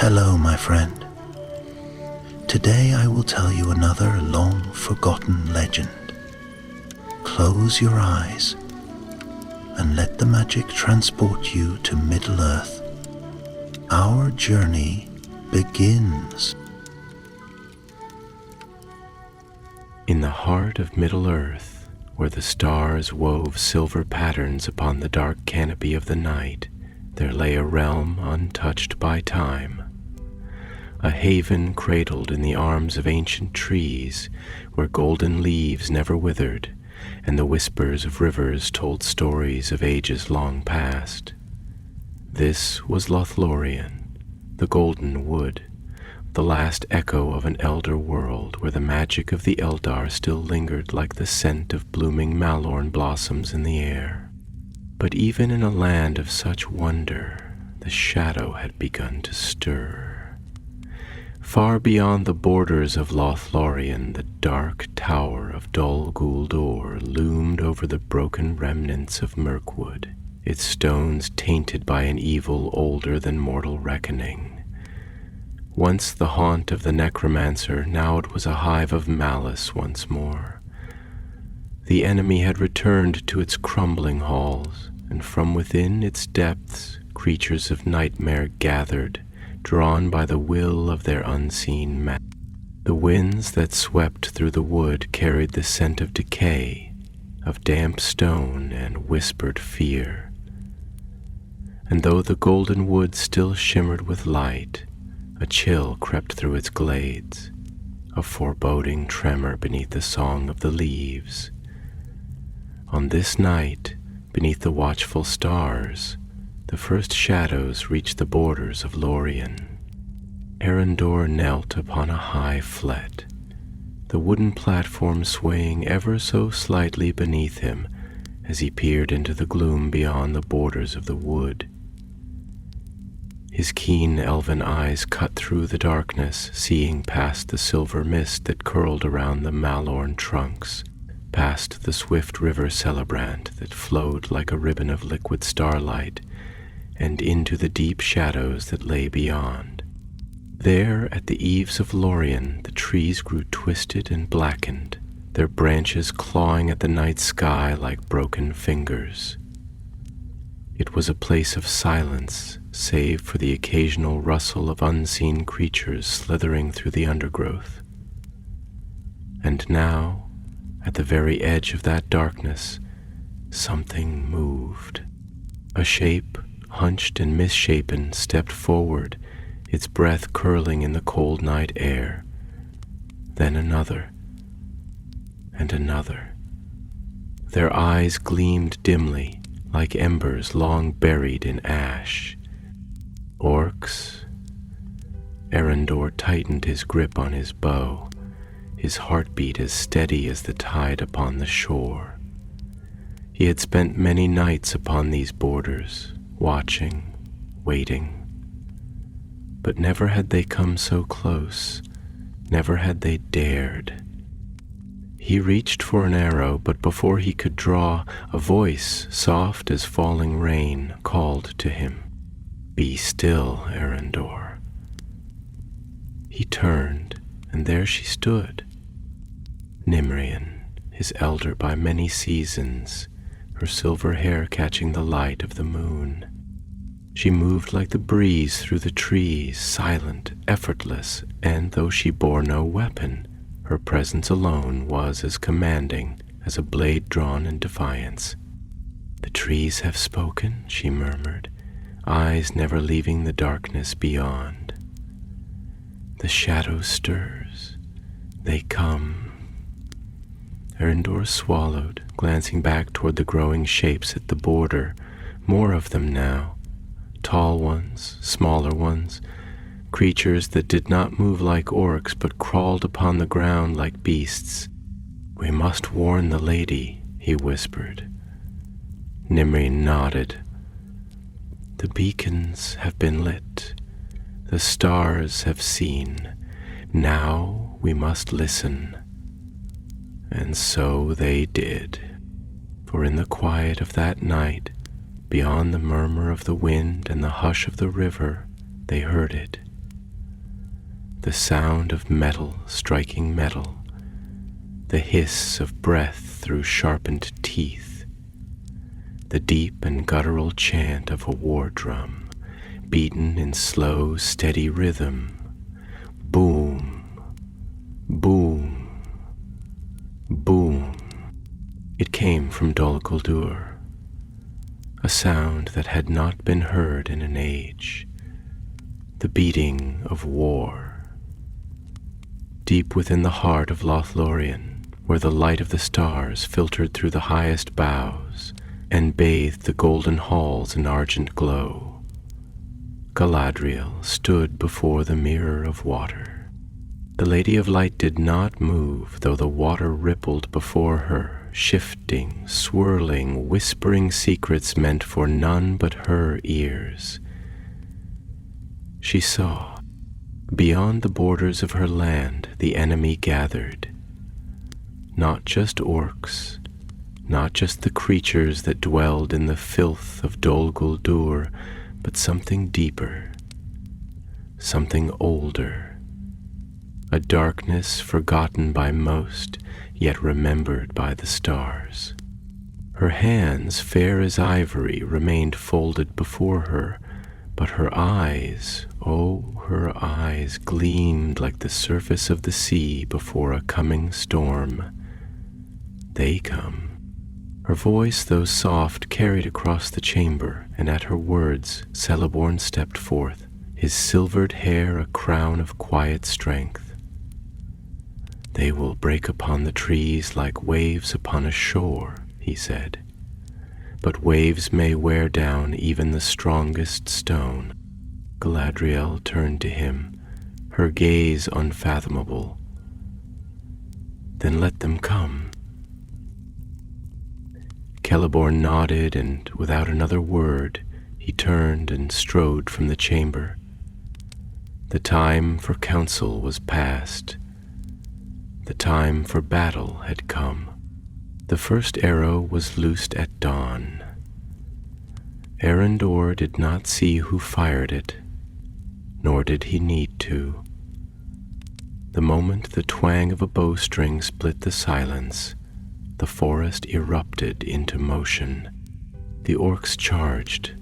Hello, my friend. Today I will tell you another long-forgotten legend. Close your eyes and let the magic transport you to Middle-earth. Our journey begins. In the heart of Middle-earth, where the stars wove silver patterns upon the dark canopy of the night, there lay a realm untouched by time. A haven cradled in the arms of ancient trees, where golden leaves never withered, and the whispers of rivers told stories of ages long past. This was Lothlórien, the Golden Wood, the last echo of an elder world where the magic of the Eldar still lingered like the scent of blooming malorn blossoms in the air. But even in a land of such wonder, the shadow had begun to stir. Far beyond the borders of Lothlórien, the dark tower of Dol Guldur loomed over the broken remnants of Mirkwood, its stones tainted by an evil older than mortal reckoning. Once the haunt of the necromancer, now it was a hive of malice once more. The enemy had returned to its crumbling halls, and from within its depths creatures of nightmare gathered, drawn by the will of their unseen master. The winds that swept through the wood carried the scent of decay, of damp stone and whispered fear. And though the golden wood still shimmered with light, a chill crept through its glades, a foreboding tremor beneath the song of the leaves. On this night, beneath the watchful stars, the first shadows reached the borders of Lórien. Arendor knelt upon a high flet, the wooden platform swaying ever so slightly beneath him as he peered into the gloom beyond the borders of the wood. His keen elven eyes cut through the darkness, seeing past the silver mist that curled around the malorn trunks, past the swift river Celebrant that flowed like a ribbon of liquid starlight, and into the deep shadows that lay beyond. There, at the eaves of Lórien, the trees grew twisted and blackened, their branches clawing at the night sky like broken fingers. It was a place of silence, save for the occasional rustle of unseen creatures slithering through the undergrowth. And now, at the very edge of that darkness, something moved. A shape, hunched and misshapen, stepped forward, its breath curling in the cold night air. Then another, and another. Their eyes gleamed dimly, like embers long buried in ash. Orcs? Arendor tightened his grip on his bow, his heartbeat as steady as the tide upon the shore. He had spent many nights upon these borders, watching, waiting. But never had they come so close, never had they dared. He reached for an arrow, but before he could draw, a voice, soft as falling rain, called to him, "Be still, Arendor." He turned, and there she stood, Nimrian, his elder by many seasons, her silver hair catching the light of the moon. She moved like the breeze through the trees, silent, effortless, and though she bore no weapon, her presence alone was as commanding as a blade drawn in defiance. "The trees have spoken," she murmured, eyes never leaving the darkness beyond. "The shadow stirs. They come." Arendor swallowed, glancing back toward the growing shapes at the border, more of them now. Tall ones, smaller ones, creatures that did not move like orcs but crawled upon the ground like beasts. "We must warn the lady," he whispered. Nimri nodded. "The beacons have been lit. The stars have seen. Now we must listen." And so they did. For in the quiet of that night, beyond the murmur of the wind and the hush of the river, they heard it, the sound of metal striking metal, the hiss of breath through sharpened teeth, the deep and guttural chant of a war drum, beaten in slow, steady rhythm. Boom, boom, boom. It came from Dol Guldur, a sound that had not been heard in an age, the beating of war. Deep within the heart of Lothlórien, where the light of the stars filtered through the highest boughs and bathed the golden halls in argent glow, Galadriel stood before the mirror of water. The Lady of Light did not move, though the water rippled before her, shifting, swirling, whispering secrets meant for none but her ears. She saw, beyond the borders of her land, the enemy gathered. Not just orcs, not just the creatures that dwelled in the filth of Dol Guldur, but something deeper, something older, a darkness forgotten by most, yet remembered by the stars. Her hands, fair as ivory, remained folded before her, but her eyes, oh, her eyes gleamed like the surface of the sea before a coming storm. They come. Her voice, though soft, carried across the chamber, and at her words Celeborn stepped forth, his silvered hair a crown of quiet strength. They will break upon the trees like waves upon a shore, he said, but waves may wear down even the strongest stone. Galadriel turned to him, her gaze unfathomable. Then let them come. Celeborn nodded, and without another word, he turned and strode from the chamber. The time for council was past. The time for battle had come. The first arrow was loosed at dawn. Arendor did not see who fired it, nor did he need to. The moment the twang of a bowstring split the silence, the forest erupted into motion. The orcs charged.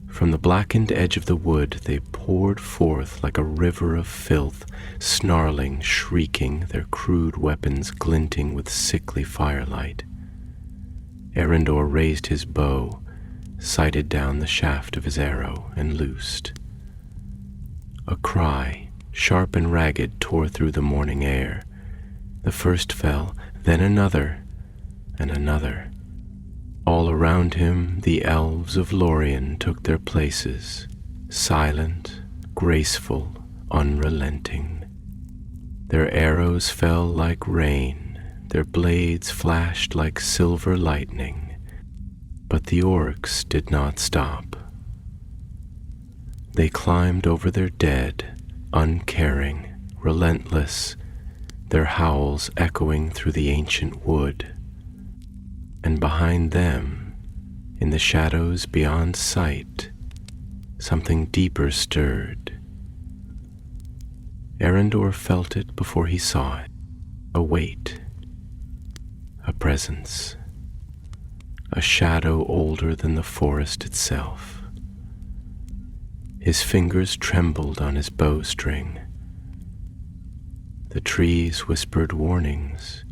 From the blackened edge of the wood they poured forth like a river of filth, snarling, shrieking, their crude weapons glinting with sickly firelight. Arendor raised his bow, sighted down the shaft of his arrow, and loosed. A cry, sharp and ragged, tore through the morning air. The first fell, then another, and another. All around him the elves of Lórien took their places, silent, graceful, unrelenting. Their arrows fell like rain, their blades flashed like silver lightning, but the orcs did not stop. They climbed over their dead, uncaring, relentless, their howls echoing through the ancient wood. And behind them, in the shadows beyond sight, something deeper stirred. Arendor felt it before he saw it, a weight, a presence, a shadow older than the forest itself. His fingers trembled on his bowstring. The trees whispered warnings,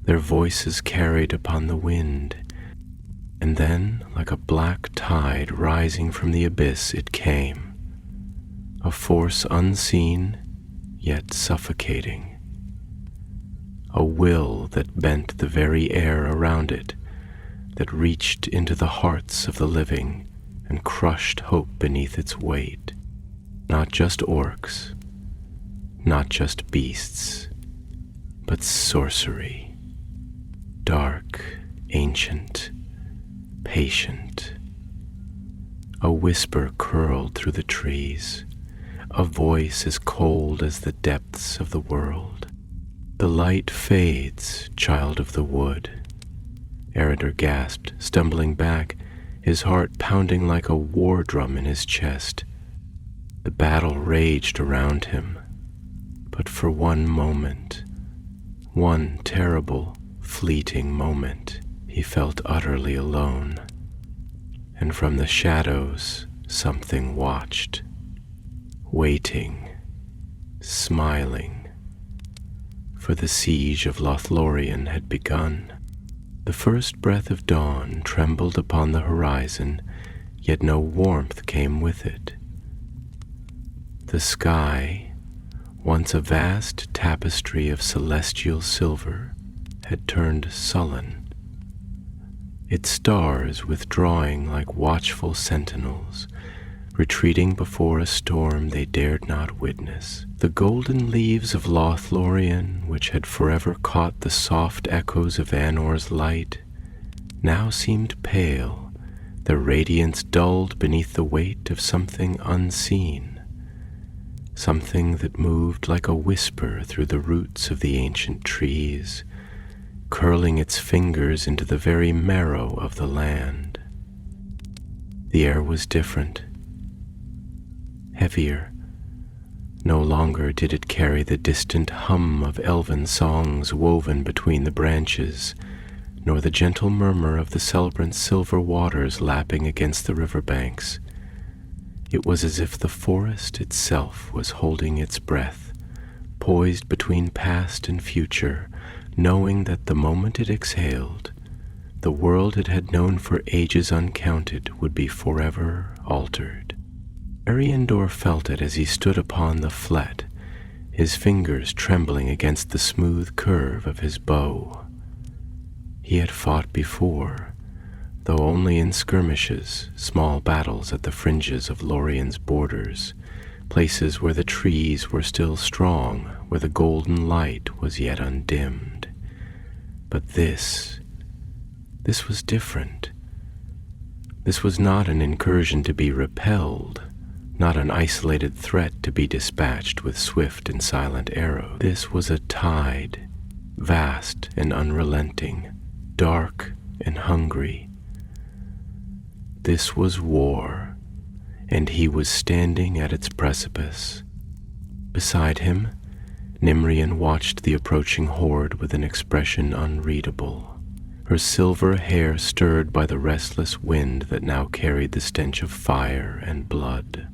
their voices carried upon the wind, and then, like a black tide rising from the abyss, it came, a force unseen yet suffocating, a will that bent the very air around it, that reached into the hearts of the living and crushed hope beneath its weight. Not just orcs, not just beasts, but sorcery. Dark, ancient, patient. A whisper curled through the trees, a voice as cold as the depths of the world. The light fades, child of the wood. Arendor gasped, stumbling back, his heart pounding like a war drum in his chest. The battle raged around him. But for one moment, one terrible, fleeting moment, he felt utterly alone. And from the shadows, something watched, waiting, smiling. For the siege of Lothlórien had begun. The first breath of dawn trembled upon the horizon, yet no warmth came with it. The sky, once a vast tapestry of celestial silver, had turned sullen, its stars withdrawing like watchful sentinels, retreating before a storm they dared not witness. The golden leaves of Lothlórien, which had forever caught the soft echoes of Anor's light, now seemed pale, their radiance dulled beneath the weight of something unseen, something that moved like a whisper through the roots of the ancient trees, curling its fingers into the very marrow of the land. The air was different, heavier. No longer did it carry the distant hum of elven songs woven between the branches, nor the gentle murmur of the celebrant silver waters lapping against the riverbanks. It was as if the forest itself was holding its breath, poised between past and future, knowing that the moment it exhaled, the world it had known for ages uncounted would be forever altered. Ariandor felt it as he stood upon the flet, his fingers trembling against the smooth curve of his bow. He had fought before, though only in skirmishes, small battles at the fringes of Lórien's borders, places where the trees were still strong, where the golden light was yet undimmed. But this was different. This was not an incursion to be repelled, not an isolated threat to be dispatched with swift and silent arrows. This was a tide, vast and unrelenting, dark and hungry. This was war, and he was standing at its precipice. Beside him, Nimrian watched the approaching horde with an expression unreadable, her silver hair stirred by the restless wind that now carried the stench of fire and blood.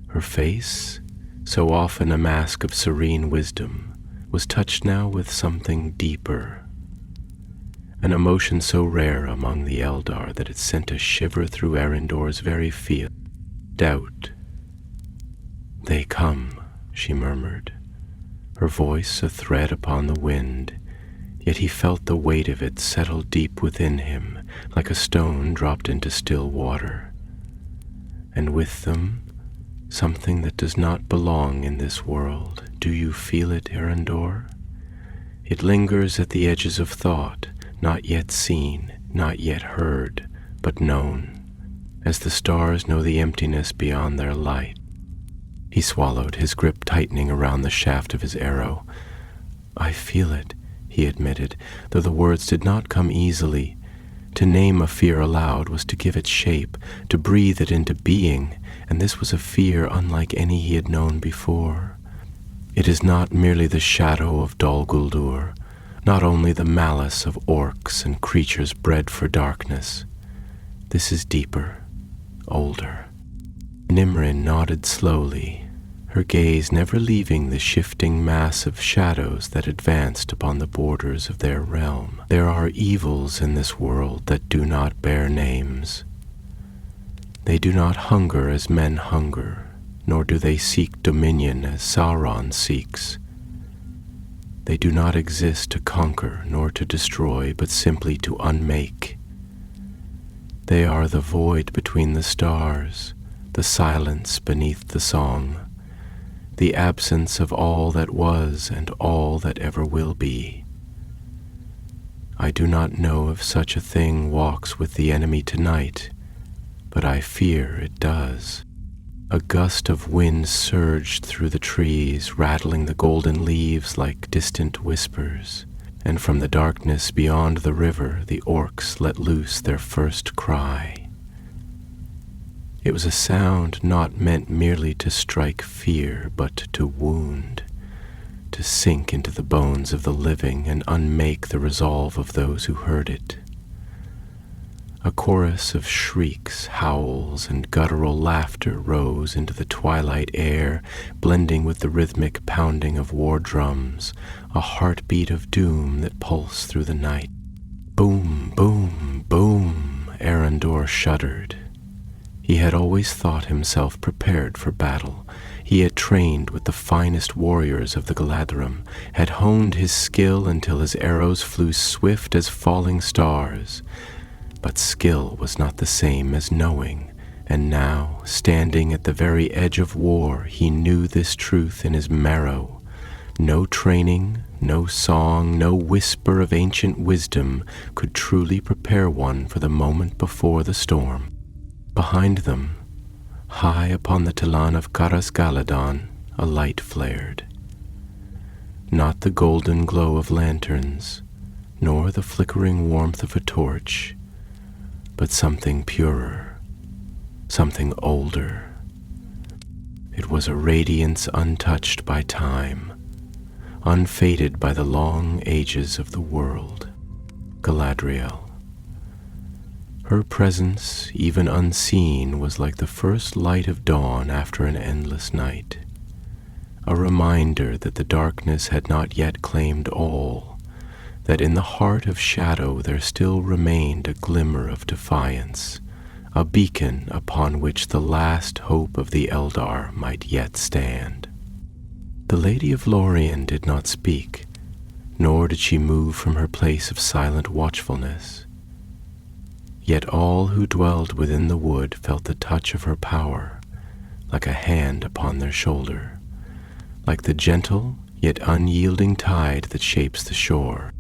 Her face, so often a mask of serene wisdom, was touched now with something deeper, an emotion so rare among the Eldar that it sent a shiver through Arendor's very feel. Doubt. "They come," she murmured, her voice a thread upon the wind, yet he felt the weight of it settle deep within him, like a stone dropped into still water. And with them, something that does not belong in this world. Do you feel it, Arendor? It lingers at the edges of thought, not yet seen, not yet heard, but known, as the stars know the emptiness beyond their light. He swallowed, his grip tightening around the shaft of his arrow. "I feel it," he admitted, though the words did not come easily. To name a fear aloud was to give it shape, to breathe it into being, and this was a fear unlike any he had known before. It is not merely the shadow of Dol Guldur, not only the malice of orcs and creatures bred for darkness. This is deeper, older. Nimrin nodded slowly, her gaze never leaving the shifting mass of shadows that advanced upon the borders of their realm. There are evils in this world that do not bear names. They do not hunger as men hunger, nor do they seek dominion as Sauron seeks. They do not exist to conquer nor to destroy, but simply to unmake. They are the void between the stars, the silence beneath the song, the absence of all that was and all that ever will be. I do not know if such a thing walks with the enemy tonight, but I fear it does. A gust of wind surged through the trees, rattling the golden leaves like distant whispers, and from the darkness beyond the river the orcs let loose their first cry. It was a sound not meant merely to strike fear, but to wound, to sink into the bones of the living and unmake the resolve of those who heard it. A chorus of shrieks, howls, and guttural laughter rose into the twilight air, blending with the rhythmic pounding of war drums, a heartbeat of doom that pulsed through the night. Boom, boom, boom, Arandor shuddered. He had always thought himself prepared for battle. He had trained with the finest warriors of the Galadrim, had honed his skill until his arrows flew swift as falling stars. But skill was not the same as knowing, and now, standing at the very edge of war, he knew this truth in his marrow. No training, no song, no whisper of ancient wisdom could truly prepare one for the moment before the storm. Behind them, high upon the Talan of Carasgaladon, a light flared. Not the golden glow of lanterns, nor the flickering warmth of a torch, but something purer, something older. It was a radiance untouched by time, unfaded by the long ages of the world. Galadriel. Her presence, even unseen, was like the first light of dawn after an endless night, a reminder that the darkness had not yet claimed all, that in the heart of shadow there still remained a glimmer of defiance, a beacon upon which the last hope of the Eldar might yet stand. The Lady of Lórien did not speak, nor did she move from her place of silent watchfulness. Yet all who dwelled within the wood felt the touch of her power, like a hand upon their shoulder, like the gentle yet unyielding tide that shapes the shore.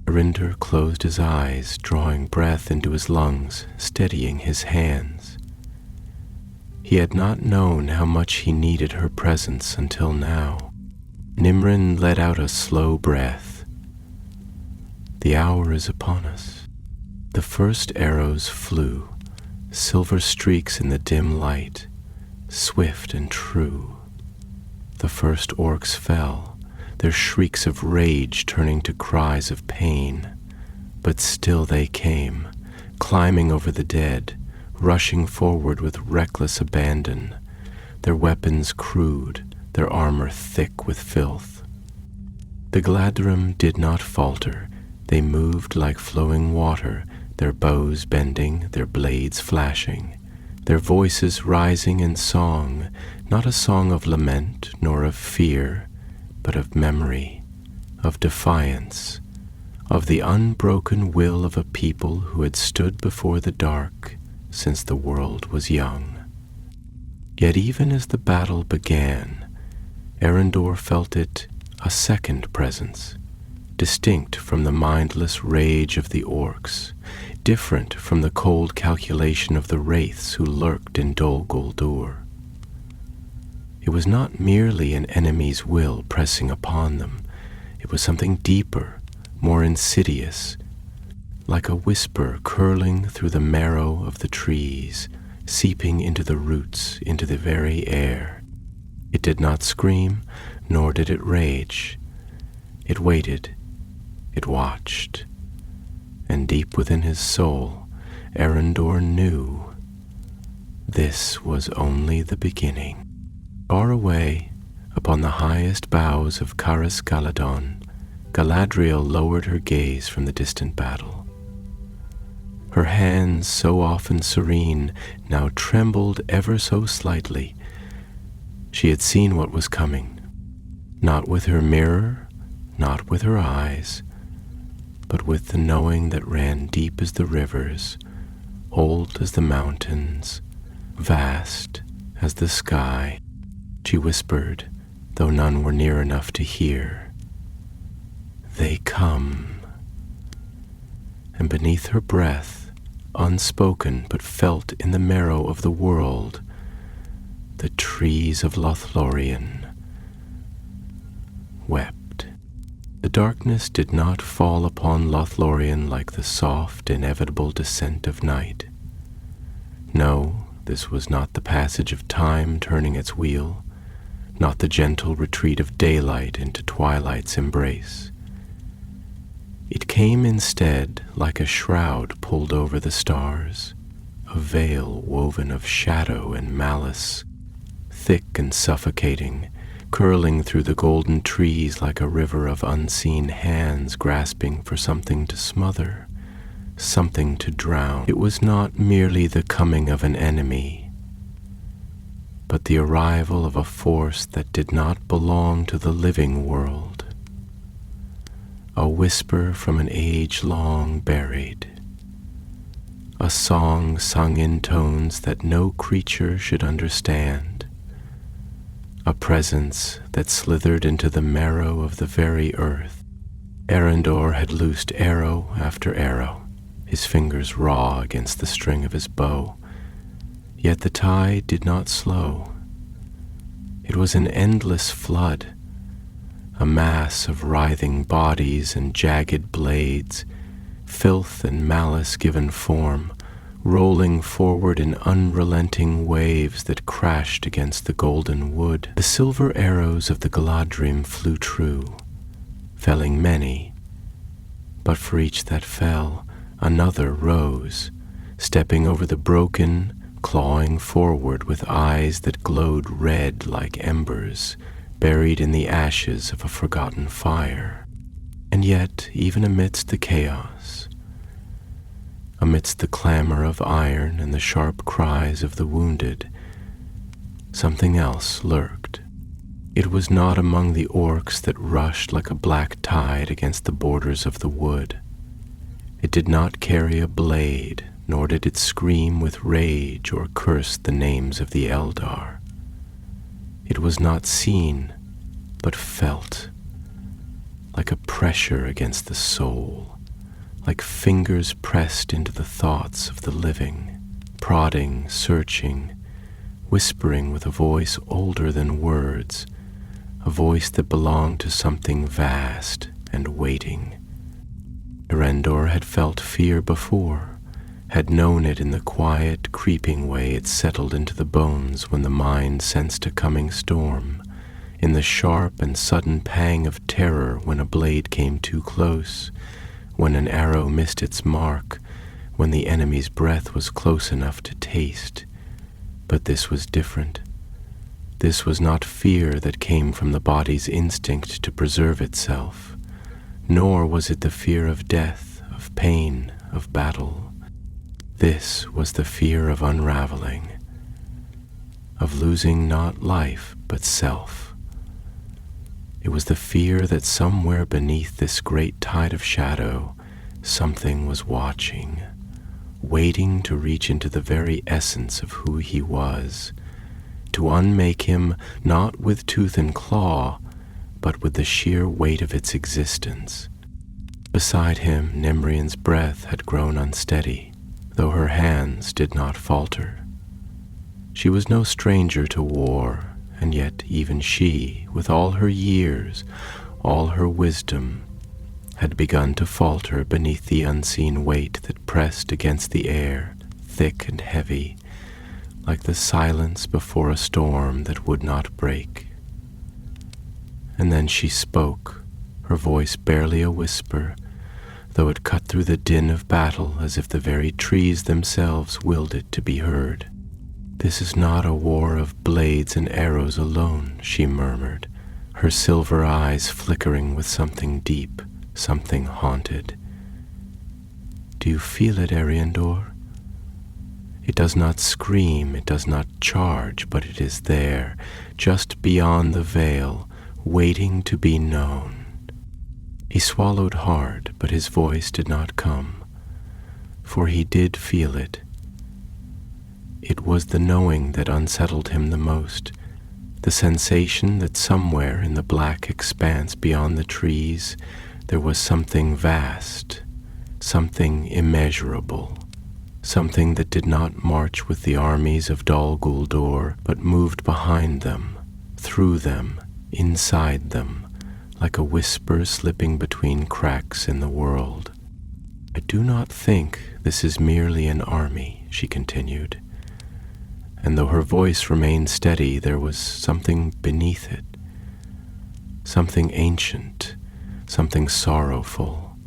Arinder closed his eyes, drawing breath into his lungs, steadying his hands. He had not known how much he needed her presence until now. Nimrin let out a slow breath. The hour is upon us. The first arrows flew, silver streaks in the dim light, swift and true. The first orcs fell, their shrieks of rage turning to cries of pain. But still they came, climbing over the dead, rushing forward with reckless abandon, their weapons crude, their armor thick with filth. The Galadrim did not falter. They moved like flowing water, their bows bending, their blades flashing, their voices rising in song, not a song of lament nor of fear, but of memory, of defiance, of the unbroken will of a people who had stood before the dark since the world was young. Yet even as the battle began, Arandor felt it a second presence, distinct from the mindless rage of the orcs, different from the cold calculation of the wraiths who lurked in Dol Guldur. It was not merely an enemy's will pressing upon them. It was something deeper, more insidious, like a whisper curling through the marrow of the trees, seeping into the roots, into the very air. It did not scream, nor did it rage. It waited. It watched. And deep within his soul, Arandor knew this was only the beginning. Far away, upon the highest boughs of Carasgaladon, Galadriel lowered her gaze from the distant battle. Her hands, so often serene, now trembled ever so slightly. She had seen what was coming, not with her mirror, not with her eyes, but with the knowing that ran deep as the rivers, old as the mountains, vast as the sky. She whispered, though none were near enough to hear, "They come." And beneath her breath, unspoken but felt in the marrow of the world, the trees of Lothlórien wept. The darkness did not fall upon Lothlórien like the soft, inevitable descent of night. No, this was not the passage of time turning its wheel, not the gentle retreat of daylight into twilight's embrace. It came instead like a shroud pulled over the stars, a veil woven of shadow and malice, thick and suffocating, curling through the golden trees like a river of unseen hands grasping for something to smother, something to drown. It was not merely the coming of an enemy, but the arrival of a force that did not belong to the living world, a whisper from an age long buried, a song sung in tones that no creature should understand, a presence that slithered into the marrow of the very earth. Arendor had loosed arrow after arrow, his fingers raw against the string of his bow, yet the tide did not slow. It was an endless flood, a mass of writhing bodies and jagged blades, filth and malice given form, rolling forward in unrelenting waves that crashed against the golden wood. The silver arrows of the Galadrim flew true, felling many, but for each that fell, another rose, stepping over the broken, clawing forward with eyes that glowed red like embers, buried in the ashes of a forgotten fire. And yet, even amidst the chaos, amidst the clamor of iron and the sharp cries of the wounded, something else lurked. It was not among the orcs that rushed like a black tide against the borders of the wood. It did not carry a blade, nor did it scream with rage or curse the names of the Eldar. It was not seen, but felt, like a pressure against the soul, like fingers pressed into the thoughts of the living, prodding, searching, whispering with a voice older than words, a voice that belonged to something vast and waiting. Arendor had felt fear before, had known it in the quiet, creeping way it settled into the bones when the mind sensed a coming storm, in the sharp and sudden pang of terror when a blade came too close, when an arrow missed its mark, when the enemy's breath was close enough to taste. But this was different. This was not fear that came from the body's instinct to preserve itself, nor was it the fear of death, of pain, of battle. This was the fear of unraveling, of losing not life but self. It was the fear that somewhere beneath this great tide of shadow, something was watching, waiting to reach into the very essence of who he was, to unmake him not with tooth and claw, but with the sheer weight of its existence. Beside him, Nimrian's breath had grown unsteady, though her hands did not falter. She was no stranger to war, and yet even she, with all her years, all her wisdom, had begun to falter beneath the unseen weight that pressed against the air, thick and heavy, like the silence before a storm that would not break. And then she spoke, her voice barely a whisper, though it cut through the din of battle as if the very trees themselves willed it to be heard. "This is not a war of blades and arrows alone," she murmured, her silver eyes flickering with something deep, something haunted. "Do you feel it, Arendor? It does not scream, it does not charge, but it is there, just beyond the veil, waiting to be known." He swallowed hard, but his voice did not come, for he did feel it. It was the knowing that unsettled him the most, the sensation that somewhere in the black expanse beyond the trees there was something vast, something immeasurable, something that did not march with the armies of Dol Guldur, but moved behind them, through them, inside them, like a whisper slipping between cracks in the world. "I do not think this is merely an army," she continued, and though her voice remained steady, there was something beneath it, something ancient, something sorrowful.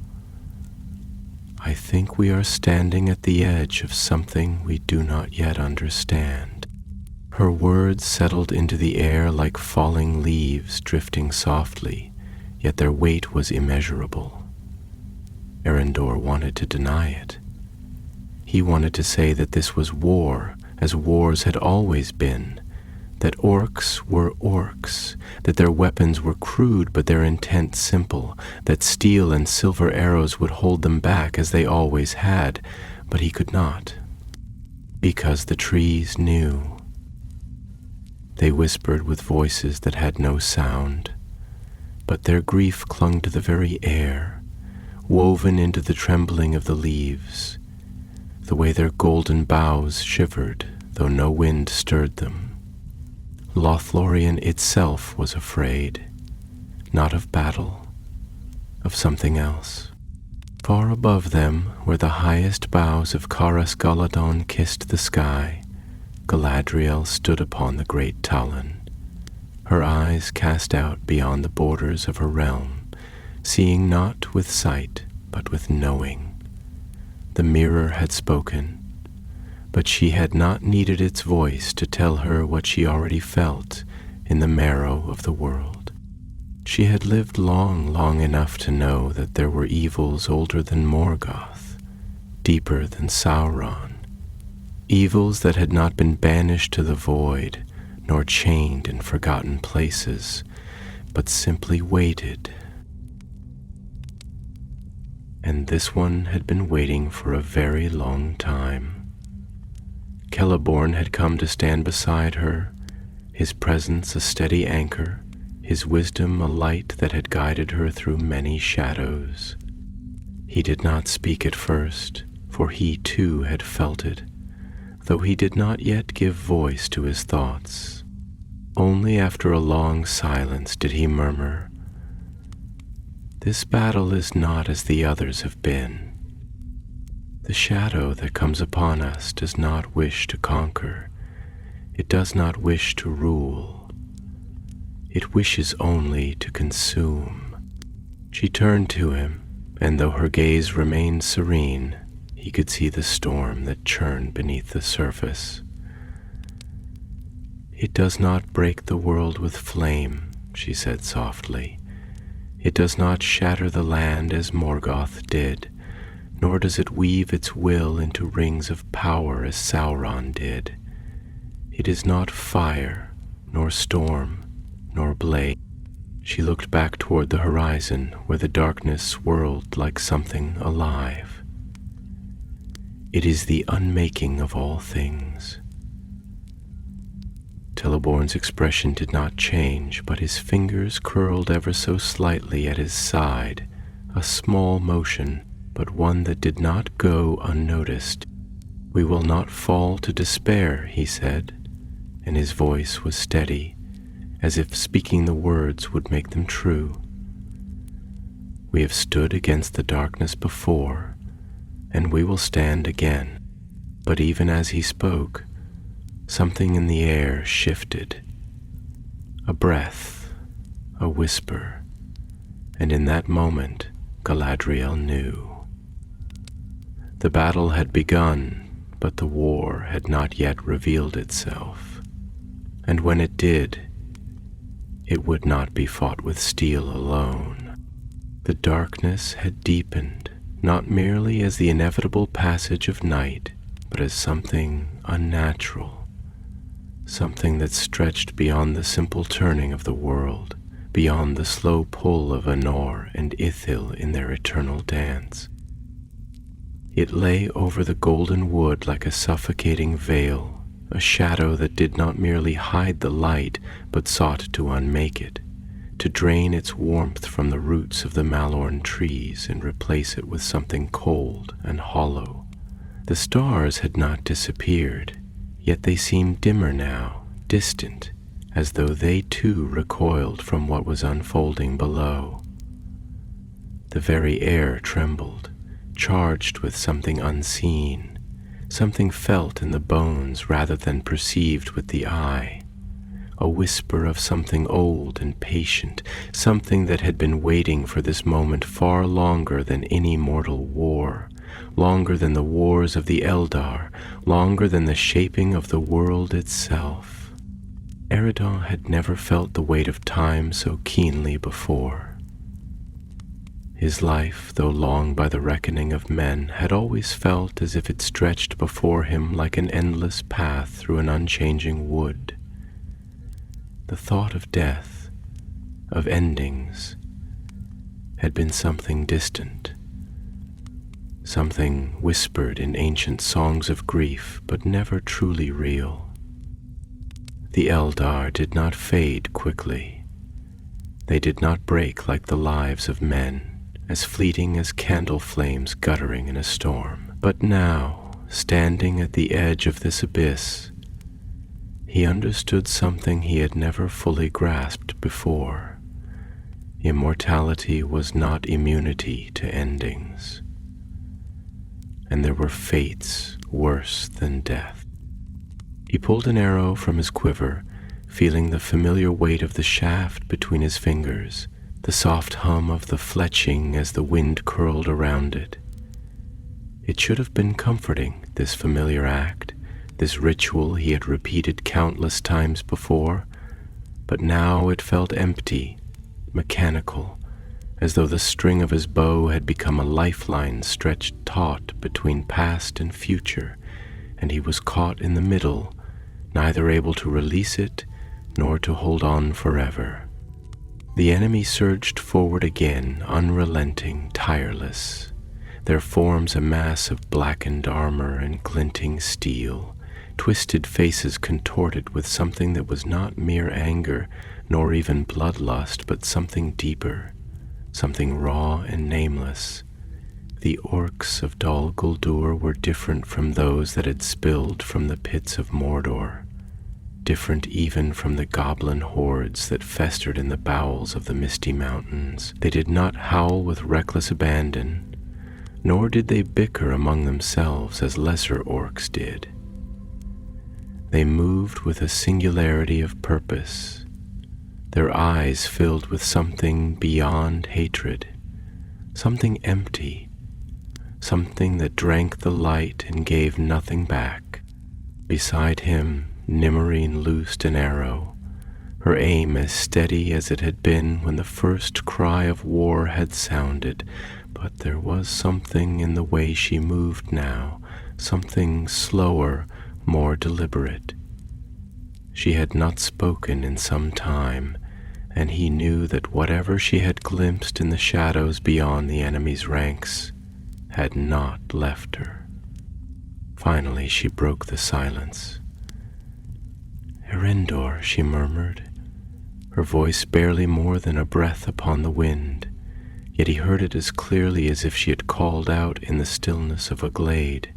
I think we are standing at the edge of something we do not yet understand. Her words settled into the air like falling leaves drifting softly, yet their weight was immeasurable. Erendor wanted to deny it. He wanted to say that this was war, as wars had always been, that orcs were orcs, that their weapons were crude but their intent simple, that steel and silver arrows would hold them back as they always had, but he could not, because the trees knew. They whispered with voices that had no sound, but their grief clung to the very air, woven into the trembling of the leaves, the way their golden boughs shivered, though no wind stirred them. Lothlórien itself was afraid, not of battle, of something else. Far above them, where the highest boughs of Caras Galadon kissed the sky, Galadriel stood upon the great Talon, her eyes cast out beyond the borders of her realm, seeing not with sight, but with knowing. The mirror had spoken, but she had not needed its voice to tell her what she already felt in the marrow of the world. She had lived long enough to know that there were evils older than Morgoth, deeper than Sauron, evils that had not been banished to the void, nor chained in forgotten places, but simply waited. And this one had been waiting for a very long time. Celeborn had come to stand beside her, his presence a steady anchor, his wisdom a light that had guided her through many shadows. He did not speak at first, for he too had felt it, though he did not yet give voice to his thoughts. Only after a long silence did he murmur, "This battle is not as the others have been. The shadow that comes upon us does not wish to conquer. It does not wish to rule. It wishes only to consume." She turned to him, and though her gaze remained serene, he could see the storm that churned beneath the surface. "It does not break the world with flame," she said softly. "It does not shatter the land as Morgoth did, nor does it weave its will into rings of power as Sauron did. It is not fire, nor storm, nor blade." She looked back toward the horizon, where the darkness swirled like something alive. "It is the unmaking of all things." Celeborn's expression did not change, but his fingers curled ever so slightly at his side, a small motion, but one that did not go unnoticed. "We will not fall to despair," he said, and his voice was steady, as if speaking the words would make them true. "We have stood against the darkness before, and we will stand again." But even as he spoke, something in the air shifted. A breath, a whisper, and in that moment Galadriel knew. The battle had begun, but the war had not yet revealed itself. And when it did, it would not be fought with steel alone. The darkness had deepened, not merely as the inevitable passage of night, but as something unnatural, something that stretched beyond the simple turning of the world, beyond the slow pull of Anor and Ithil in their eternal dance. It lay over the golden wood like a suffocating veil, a shadow that did not merely hide the light, but sought to unmake it, to drain its warmth from the roots of the Malorn trees and replace it with something cold and hollow. The stars had not disappeared, yet they seemed dimmer now, distant, as though they too recoiled from what was unfolding below. The very air trembled, charged with something unseen, something felt in the bones rather than perceived with the eye, a whisper of something old and patient, something that had been waiting for this moment far longer than any mortal war, longer than the wars of the Eldar, longer than the shaping of the world itself. Eredon had never felt the weight of time so keenly before. His life, though long by the reckoning of men, had always felt as if it stretched before him like an endless path through an unchanging wood. The thought of death, of endings, had been something distant, something whispered in ancient songs of grief, but never truly real. The Eldar did not fade quickly. They did not break like the lives of men, as fleeting as candle flames guttering in a storm. But now, standing at the edge of this abyss, he understood something he had never fully grasped before. Immortality was not immunity to endings, and there were fates worse than death. He pulled an arrow from his quiver, feeling the familiar weight of the shaft between his fingers, the soft hum of the fletching as the wind curled around it. It should have been comforting, this familiar act, this ritual he had repeated countless times before, but now it felt empty, mechanical, as though the string of his bow had become a lifeline stretched taut between past and future, and he was caught in the middle, neither able to release it nor to hold on forever. The enemy surged forward again, unrelenting, tireless, their forms a mass of blackened armor and glinting steel, twisted faces contorted with something that was not mere anger, nor even bloodlust, but something deeper, something raw and nameless. The orcs of Dol Guldur were different from those that had spilled from the pits of Mordor, different even from the goblin hordes that festered in the bowels of the misty mountains. They did not howl with reckless abandon, nor did they bicker among themselves as lesser orcs did. They moved with a singularity of purpose, their eyes filled with something beyond hatred, something empty, something that drank the light and gave nothing back. Beside him, Nimmerine loosed an arrow, her aim as steady as it had been when the first cry of war had sounded, but there was something in the way she moved now, something slower, more deliberate. She had not spoken in some time, and he knew that whatever she had glimpsed in the shadows beyond the enemy's ranks had not left her. Finally she broke the silence. "Erendor," she murmured, her voice barely more than a breath upon the wind, yet he heard it as clearly as if she had called out in the stillness of a glade.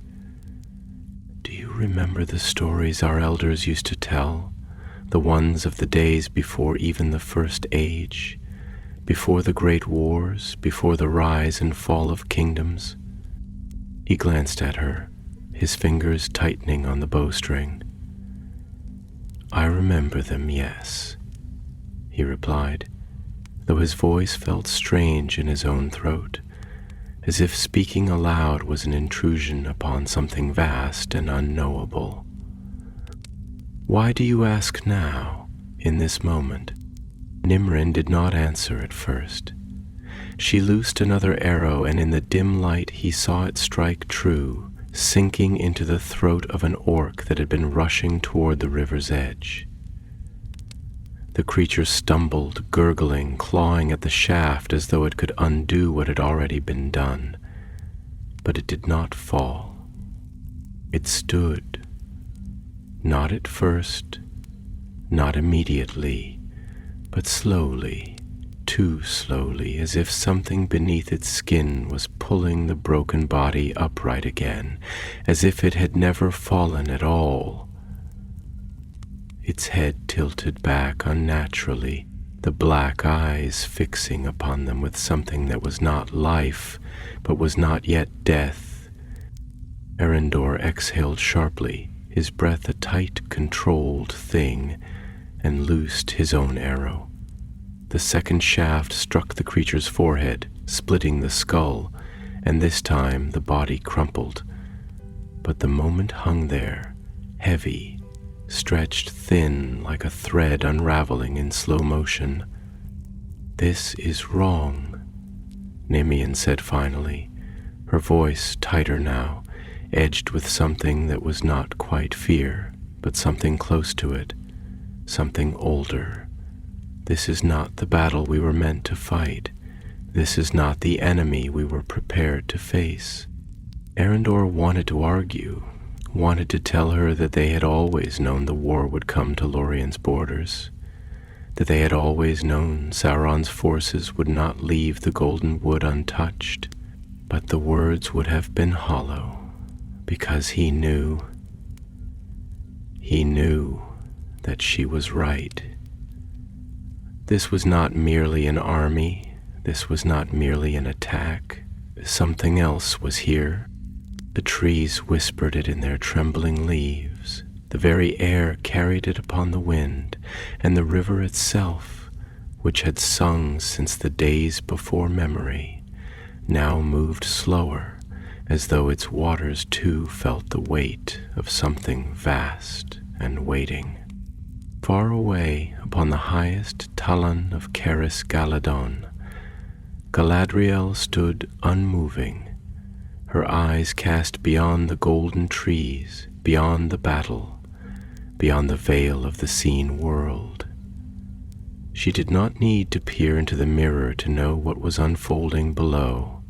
"Do you remember the stories our elders used to tell, the ones of the days before even the First Age, before the great wars, before the rise and fall of kingdoms?" He glanced at her, his fingers tightening on the bowstring. "I remember them, yes," he replied, though his voice felt strange in his own throat, as if speaking aloud was an intrusion upon something vast and unknowable. "Why do you ask now, in this moment?" Nimrin did not answer at first. She loosed another arrow, and in the dim light he saw it strike true, sinking into the throat of an orc that had been rushing toward the river's edge. The creature stumbled, gurgling, clawing at the shaft as though it could undo what had already been done, but it did not fall. It stood, not at first, not immediately, but slowly, too slowly, as if something beneath its skin was pulling the broken body upright again, as if it had never fallen at all. Its head tilted back unnaturally, the black eyes fixing upon them with something that was not life, but was not yet death. Arendor exhaled sharply, his breath a tight, controlled thing, and loosed his own arrow. The second shaft struck the creature's forehead, splitting the skull, and this time the body crumpled. But the moment hung there, heavy, stretched thin like a thread unraveling in slow motion. "This is wrong," Nemean said finally, her voice tighter now, edged with something that was not quite fear, but something close to it, something older. "This is not the battle we were meant to fight. This is not the enemy we were prepared to face." Arendor wanted to argue, wanted to tell her that they had always known the war would come to Lórien's borders, that they had always known Sauron's forces would not leave the Golden Wood untouched, but the words would have been hollow, because he knew that she was right. This was not merely an army, this was not merely an attack, something else was here. The trees whispered it in their trembling leaves, the very air carried it upon the wind, and the river itself, which had sung since the days before memory, now moved slower, as though its waters too felt the weight of something vast and waiting. Far away upon the highest Talon of Caris Galadon, Galadriel stood unmoving, her eyes cast beyond the golden trees, beyond the battle, beyond the veil of the seen world. She did not need to peer into the mirror to know what was unfolding below,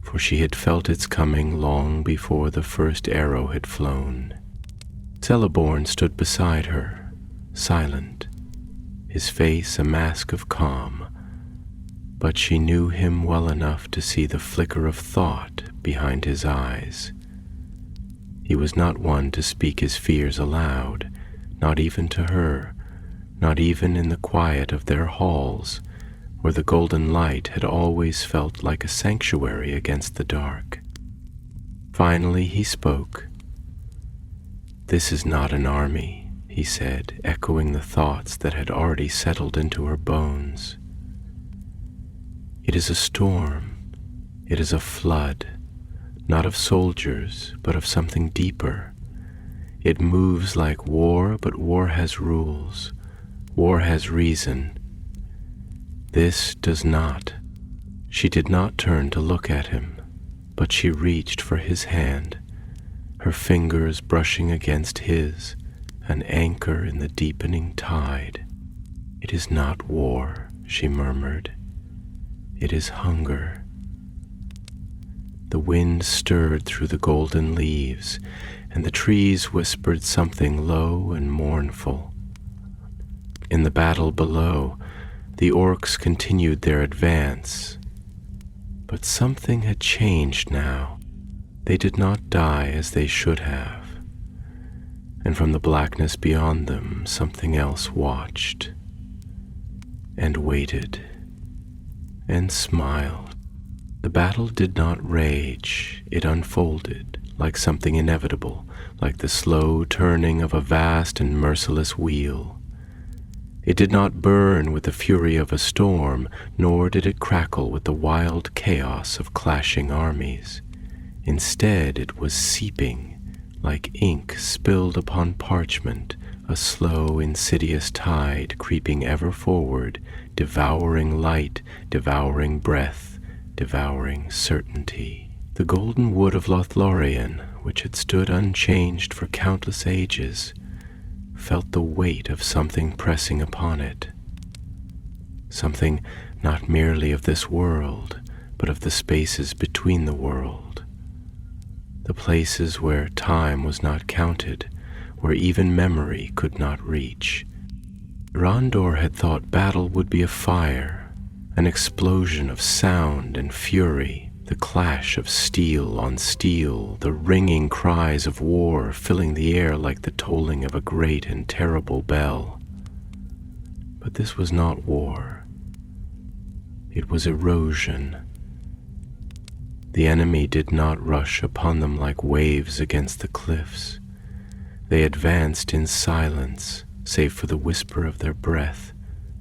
for she had felt its coming long before the first arrow had flown. Celeborn stood beside her, silent, his face a mask of calm, but she knew him well enough to see the flicker of thought behind his eyes. He was not one to speak his fears aloud, not even to her, not even in the quiet of their halls, where the golden light had always felt like a sanctuary against the dark. Finally he spoke. "This is not an army," he said, echoing the thoughts that had already settled into her bones. "It is a storm. It is a flood, not of soldiers, but of something deeper. It moves like war, but war has rules. War has reason. This does not." She did not turn to look at him, but she reached for his hand, her fingers brushing against his, an anchor in the deepening tide. "It is not war," she murmured. "It is hunger." The wind stirred through the golden leaves, and the trees whispered something low and mournful. In the battle below, the orcs continued their advance, but something had changed now. They did not die as they should have, and from the blackness beyond them something else watched, and waited, and smiled. The battle did not rage, it unfolded like something inevitable, like the slow turning of a vast and merciless wheel. It did not burn with the fury of a storm, nor did it crackle with the wild chaos of clashing armies. Instead, it was seeping, like ink spilled upon parchment, a slow, insidious tide creeping ever forward, devouring light, devouring breath, devouring certainty. The golden wood of Lothlórien, which had stood unchanged for countless ages, felt the weight of something pressing upon it. Something not merely of this world, but of the spaces between the world. The places where time was not counted, where even memory could not reach. Randor had thought battle would be a fire, an explosion of sound and fury, the clash of steel on steel, the ringing cries of war filling the air like the tolling of a great and terrible bell. But this was not war. It was erosion. The enemy did not rush upon them like waves against the cliffs. They advanced in silence, save for the whisper of their breath,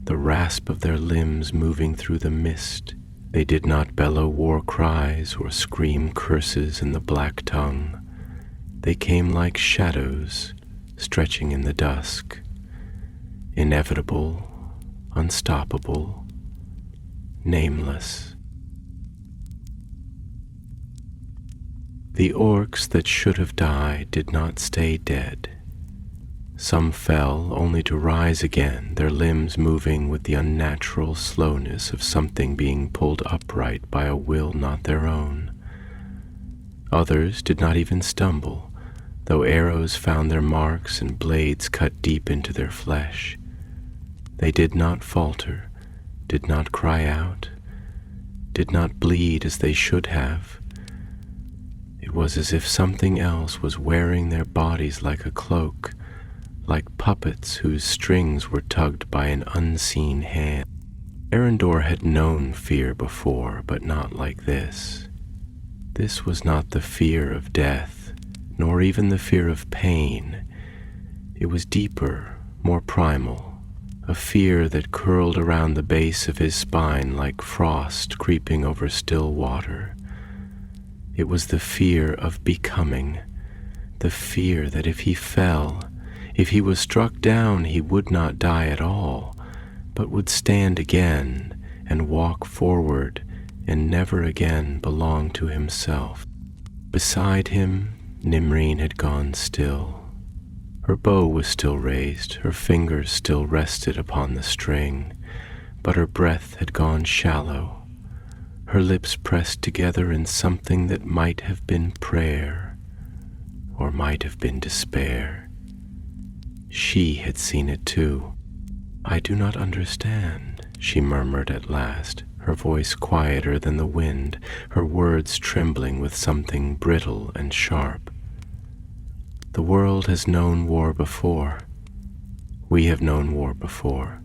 the rasp of their limbs moving through the mist. They did not bellow war cries or scream curses in the black tongue. They came like shadows stretching in the dusk, inevitable, unstoppable, nameless. The orcs that should have died did not stay dead. Some fell only to rise again, their limbs moving with the unnatural slowness of something being pulled upright by a will not their own. Others did not even stumble, though arrows found their marks and blades cut deep into their flesh. They did not falter, did not cry out, did not bleed as they should have. It was as if something else was wearing their bodies like a cloak, like puppets whose strings were tugged by an unseen hand. Arendor had known fear before, but not like this. This was not the fear of death, nor even the fear of pain. It was deeper, more primal, a fear that curled around the base of his spine like frost creeping over still water. It was the fear of becoming, the fear that if he fell, if he was struck down, he would not die at all, but would stand again and walk forward and never again belong to himself. Beside him, Nimrine had gone still. Her bow was still raised, her fingers still rested upon the string, but her breath had gone shallow, her lips pressed together in something that might have been prayer or might have been despair. She had seen it too. "I do not understand," she murmured at last, her voice quieter than the wind, her words trembling with something brittle and sharp. "The world has known war before. We have known war before.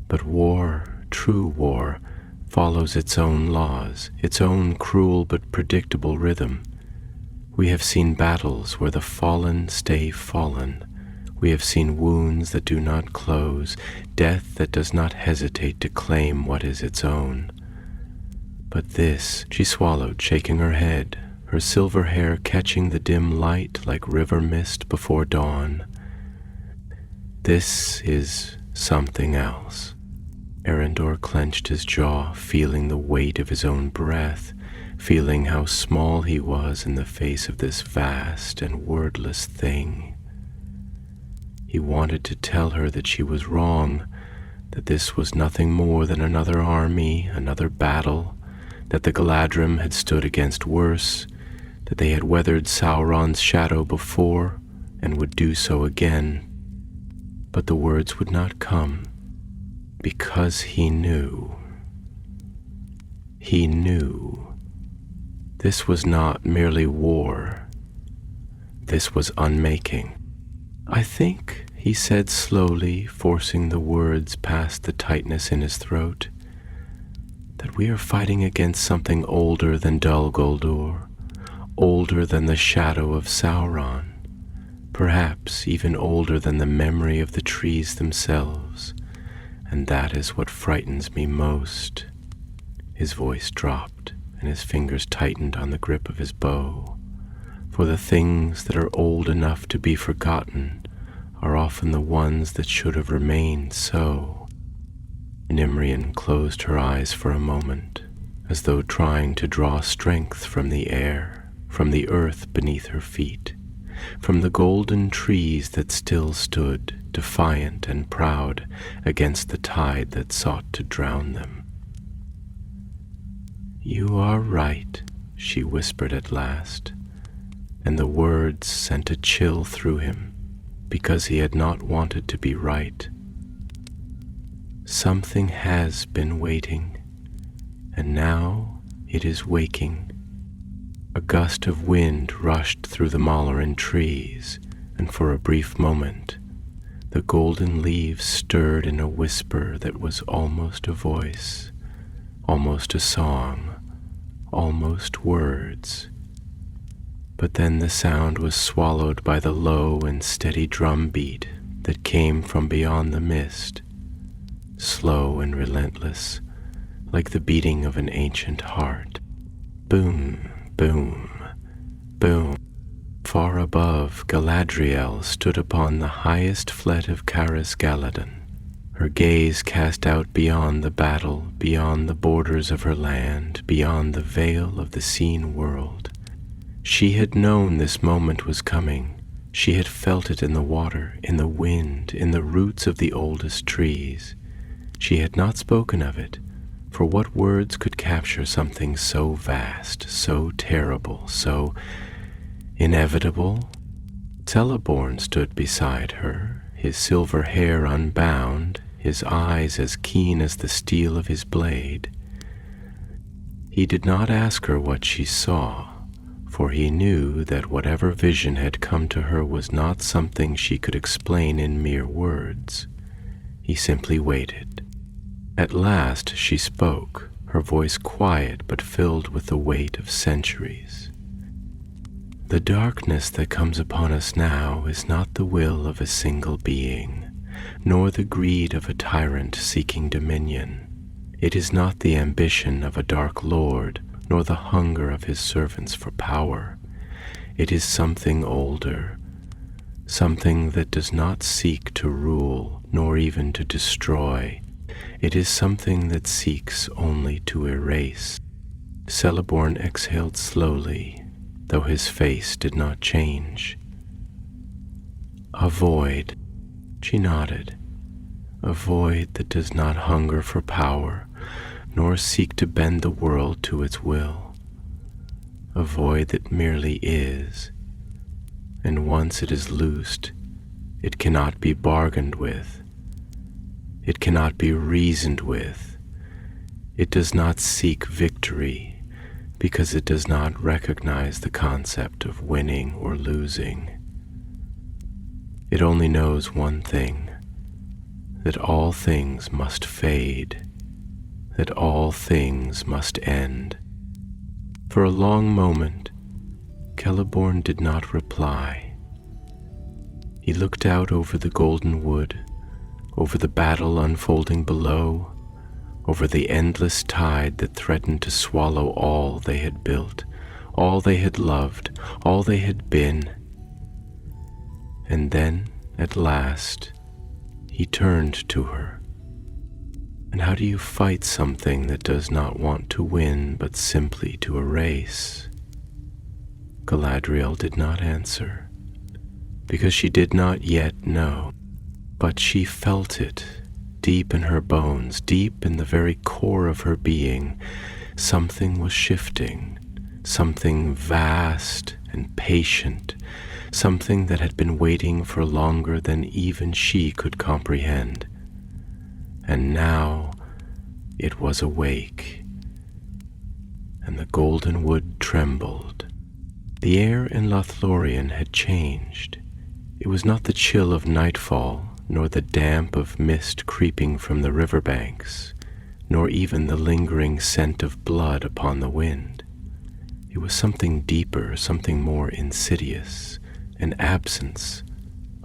But war, true war, follows its own laws, its own cruel but predictable rhythm. We have seen battles where the fallen stay fallen. We have seen wounds that do not close, death that does not hesitate to claim what is its own. But this," she swallowed, shaking her head, her silver hair catching the dim light like river mist before dawn. "This is something else." Arendor clenched his jaw, feeling the weight of his own breath, feeling how small he was in the face of this vast and wordless thing. He wanted to tell her that she was wrong, that this was nothing more than another army, another battle, that the Galadrim had stood against worse, that they had weathered Sauron's shadow before and would do so again. But the words would not come, because he knew. He knew. This was not merely war. This was unmaking. "I think," he said slowly, forcing the words past the tightness in his throat, "that we are fighting against something older than Dol Guldur, older than the shadow of Sauron, perhaps even older than the memory of the trees themselves, and that is what frightens me most." His voice dropped, and his fingers tightened on the grip of his bow. For the things that are old enough to be forgotten are often the ones that should have remained so. Nimrine closed her eyes for a moment, as though trying to draw strength from the air, from the earth beneath her feet, from the golden trees that still stood, defiant and proud, against the tide that sought to drown them. "You are right," she whispered at last, and the words sent a chill through him, because he had not wanted to be right. "Something has been waiting, and now it is waking." A gust of wind rushed through the Lothlórien trees, and for a brief moment, the golden leaves stirred in a whisper that was almost a voice, almost a song, almost words. But then the sound was swallowed by the low and steady drum beat that came from beyond the mist, slow and relentless, like the beating of an ancient heart. Boom, boom, boom. Far above, Galadriel stood upon the highest flet of Caras Galadon, her gaze cast out beyond the battle, beyond the borders of her land, beyond the veil of the seen world. She had known this moment was coming. She had felt it in the water, in the wind, in the roots of the oldest trees. She had not spoken of it, for what words could capture something so vast, so terrible, so inevitable? Celeborn stood beside her, his silver hair unbound, his eyes as keen as the steel of his blade. He did not ask her what she saw, for he knew that whatever vision had come to her was not something she could explain in mere words. He simply waited. At last she spoke, her voice quiet but filled with the weight of centuries. The darkness that comes upon us now is not the will of a single being, nor the greed of a tyrant seeking dominion. It is not the ambition of a dark lord, nor the hunger of his servants for power. It is something older, something that does not seek to rule, nor even to destroy. It is something that seeks only to erase. Celeborn exhaled slowly, though his face did not change. A void, she nodded, a void that does not hunger for power, nor seek to bend the world to its will. A void that merely is, and once it is loosed, it cannot be bargained with. It cannot be reasoned with. It does not seek victory, because it does not recognize the concept of winning or losing. It only knows one thing, that all things must fade, that all things must end. For a long moment, Celeborn did not reply. He looked out over the golden wood, over the battle unfolding below, over the endless tide that threatened to swallow all they had built, all they had loved, all they had been. And then, at last, he turned to her. And how do you fight something that does not want to win but simply to erase? Galadriel did not answer, because she did not yet know, but she felt it. Deep in her bones, deep in the very core of her being, something was shifting, something vast and patient, something that had been waiting for longer than even she could comprehend. And now it was awake, and the golden wood trembled. The air in Lothlórien had changed. It was not the chill of nightfall, nor the damp of mist creeping from the riverbanks, nor even the lingering scent of blood upon the wind. It was something deeper, something more insidious, an absence,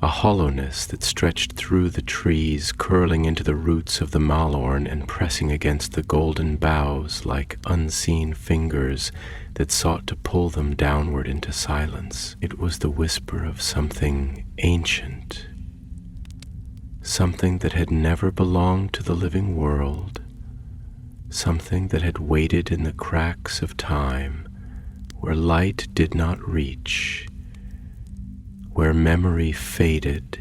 a hollowness that stretched through the trees, curling into the roots of the malorn and pressing against the golden boughs like unseen fingers that sought to pull them downward into silence. It was the whisper of something ancient, something that had never belonged to the living world, something that had waited in the cracks of time, where light did not reach, where memory faded,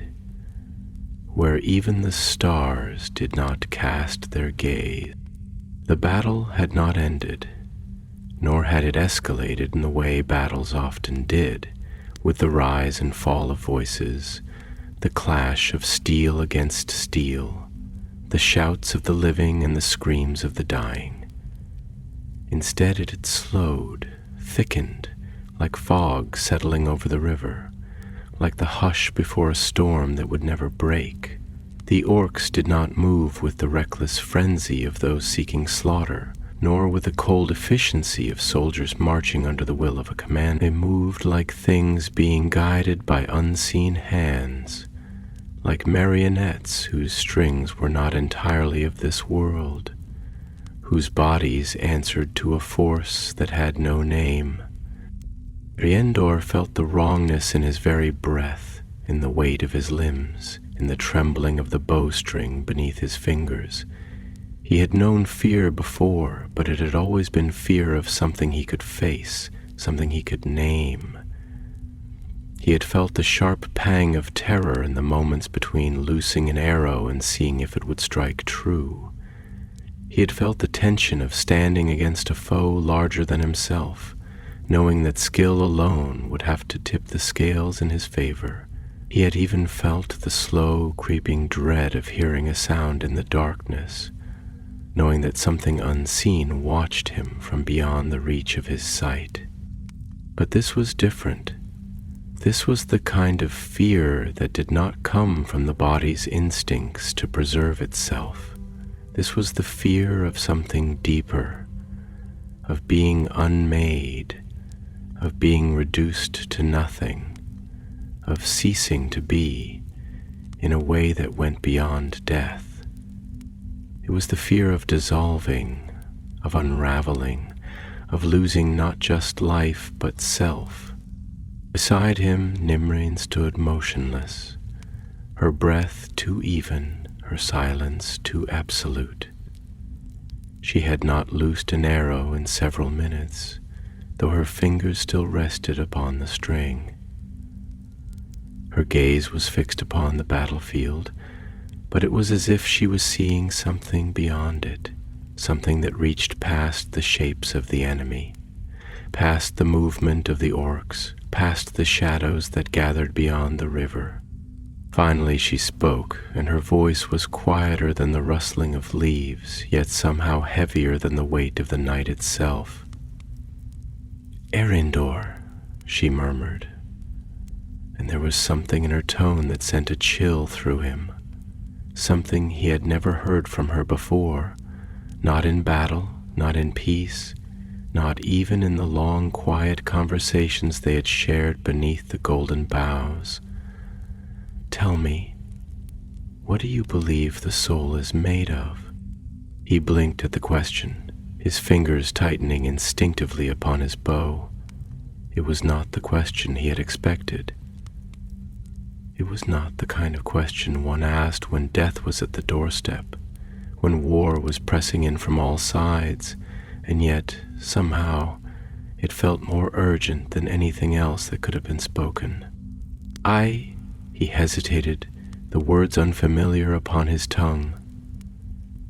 where even the stars did not cast their gaze. The battle had not ended, nor had it escalated in the way battles often did, with the rise and fall of voices, the clash of steel against steel, the shouts of the living and the screams of the dying. Instead, it had slowed, thickened, like fog settling over the river, like the hush before a storm that would never break. The orcs did not move with the reckless frenzy of those seeking slaughter, nor with the cold efficiency of soldiers marching under the will of a command. They moved like things being guided by unseen hands, like marionettes whose strings were not entirely of this world, whose bodies answered to a force that had no name. Riendor felt the wrongness in his very breath, in the weight of his limbs, in the trembling of the bowstring beneath his fingers. He had known fear before, but it had always been fear of something he could face, something he could name. He had felt the sharp pang of terror in the moments between loosing an arrow and seeing if it would strike true. He had felt the tension of standing against a foe larger than himself, knowing that skill alone would have to tip the scales in his favor. He had even felt the slow, creeping dread of hearing a sound in the darkness, knowing that something unseen watched him from beyond the reach of his sight. But this was different. This was the kind of fear that did not come from the body's instincts to preserve itself. This was the fear of something deeper, of being unmade, of being reduced to nothing, of ceasing to be in a way that went beyond death. It was the fear of dissolving, of unraveling, of losing not just life but self. Beside him, Nimrine stood motionless, her breath too even, her silence too absolute. She had not loosed an arrow in several minutes, though her fingers still rested upon the string. Her gaze was fixed upon the battlefield, but it was as if she was seeing something beyond it, something that reached past the shapes of the enemy, past the movement of the orcs, past the shadows that gathered beyond the river. Finally she spoke, and her voice was quieter than the rustling of leaves, yet somehow heavier than the weight of the night itself. "Erindor," she murmured, and there was something in her tone that sent a chill through him, something he had never heard from her before, not in battle, not in peace, not even in the long, quiet conversations they had shared beneath the golden boughs. "Tell me, what do you believe the soul is made of?" He blinked at the question, his fingers tightening instinctively upon his bow. It was not the question he had expected. It was not the kind of question one asked when death was at the doorstep, when war was pressing in from all sides, and yet, somehow, it felt more urgent than anything else that could have been spoken. He hesitated, the words unfamiliar upon his tongue.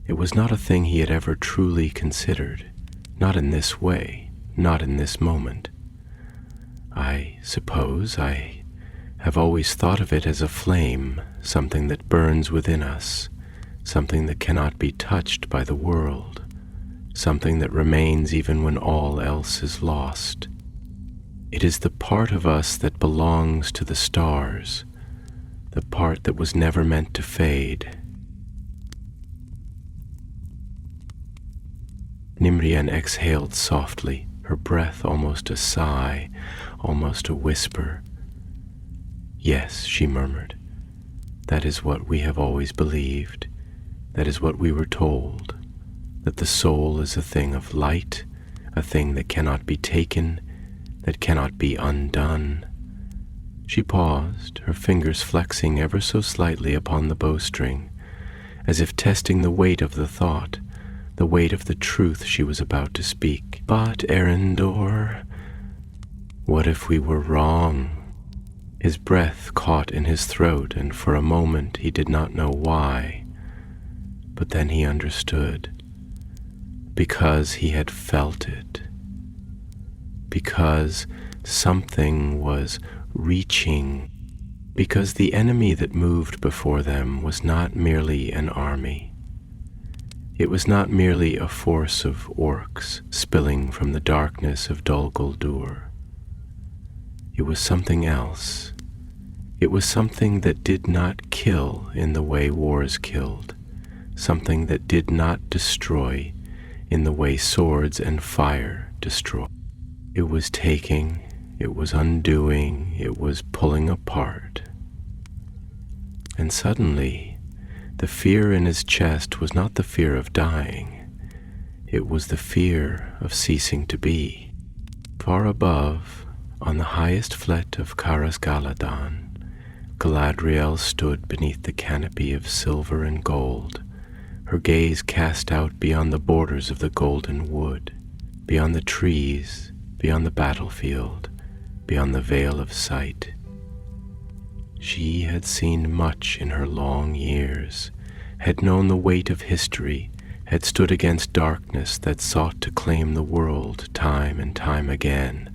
It was not a thing he had ever truly considered, not in this way, not in this moment. "I suppose I have always thought of it as a flame, something that burns within us, something that cannot be touched by the world, something that remains even when all else is lost. It is the part of us that belongs to the stars, the part that was never meant to fade." Nimrien exhaled softly, her breath almost a sigh, almost a whisper. "Yes," she murmured, "that is what we have always believed. That is what we were told, that the soul is a thing of light, a thing that cannot be taken, that cannot be undone." She paused, her fingers flexing ever so slightly upon the bowstring, as if testing the weight of the thought, the weight of the truth she was about to speak. "But, Erindor, what if we were wrong?" His breath caught in his throat, and for a moment he did not know why, but then he understood. Because he had felt it. Because something was reaching, because the enemy that moved before them was not merely an army. It was not merely a force of orcs spilling from the darkness of Dol Guldur. It was something else. It was something that did not kill in the way wars killed, something that did not destroy in the way swords and fire destroy. It was taking, it was undoing, it was pulling apart. And suddenly, the fear in his chest was not the fear of dying, it was the fear of ceasing to be. Far above, on the highest flet of Carasgaladan, Galadriel stood beneath the canopy of silver and gold, her gaze cast out beyond the borders of the golden wood, beyond the trees, beyond the battlefield, beyond the veil of sight. She had seen much in her long years, had known the weight of history, had stood against darkness that sought to claim the world time and time again,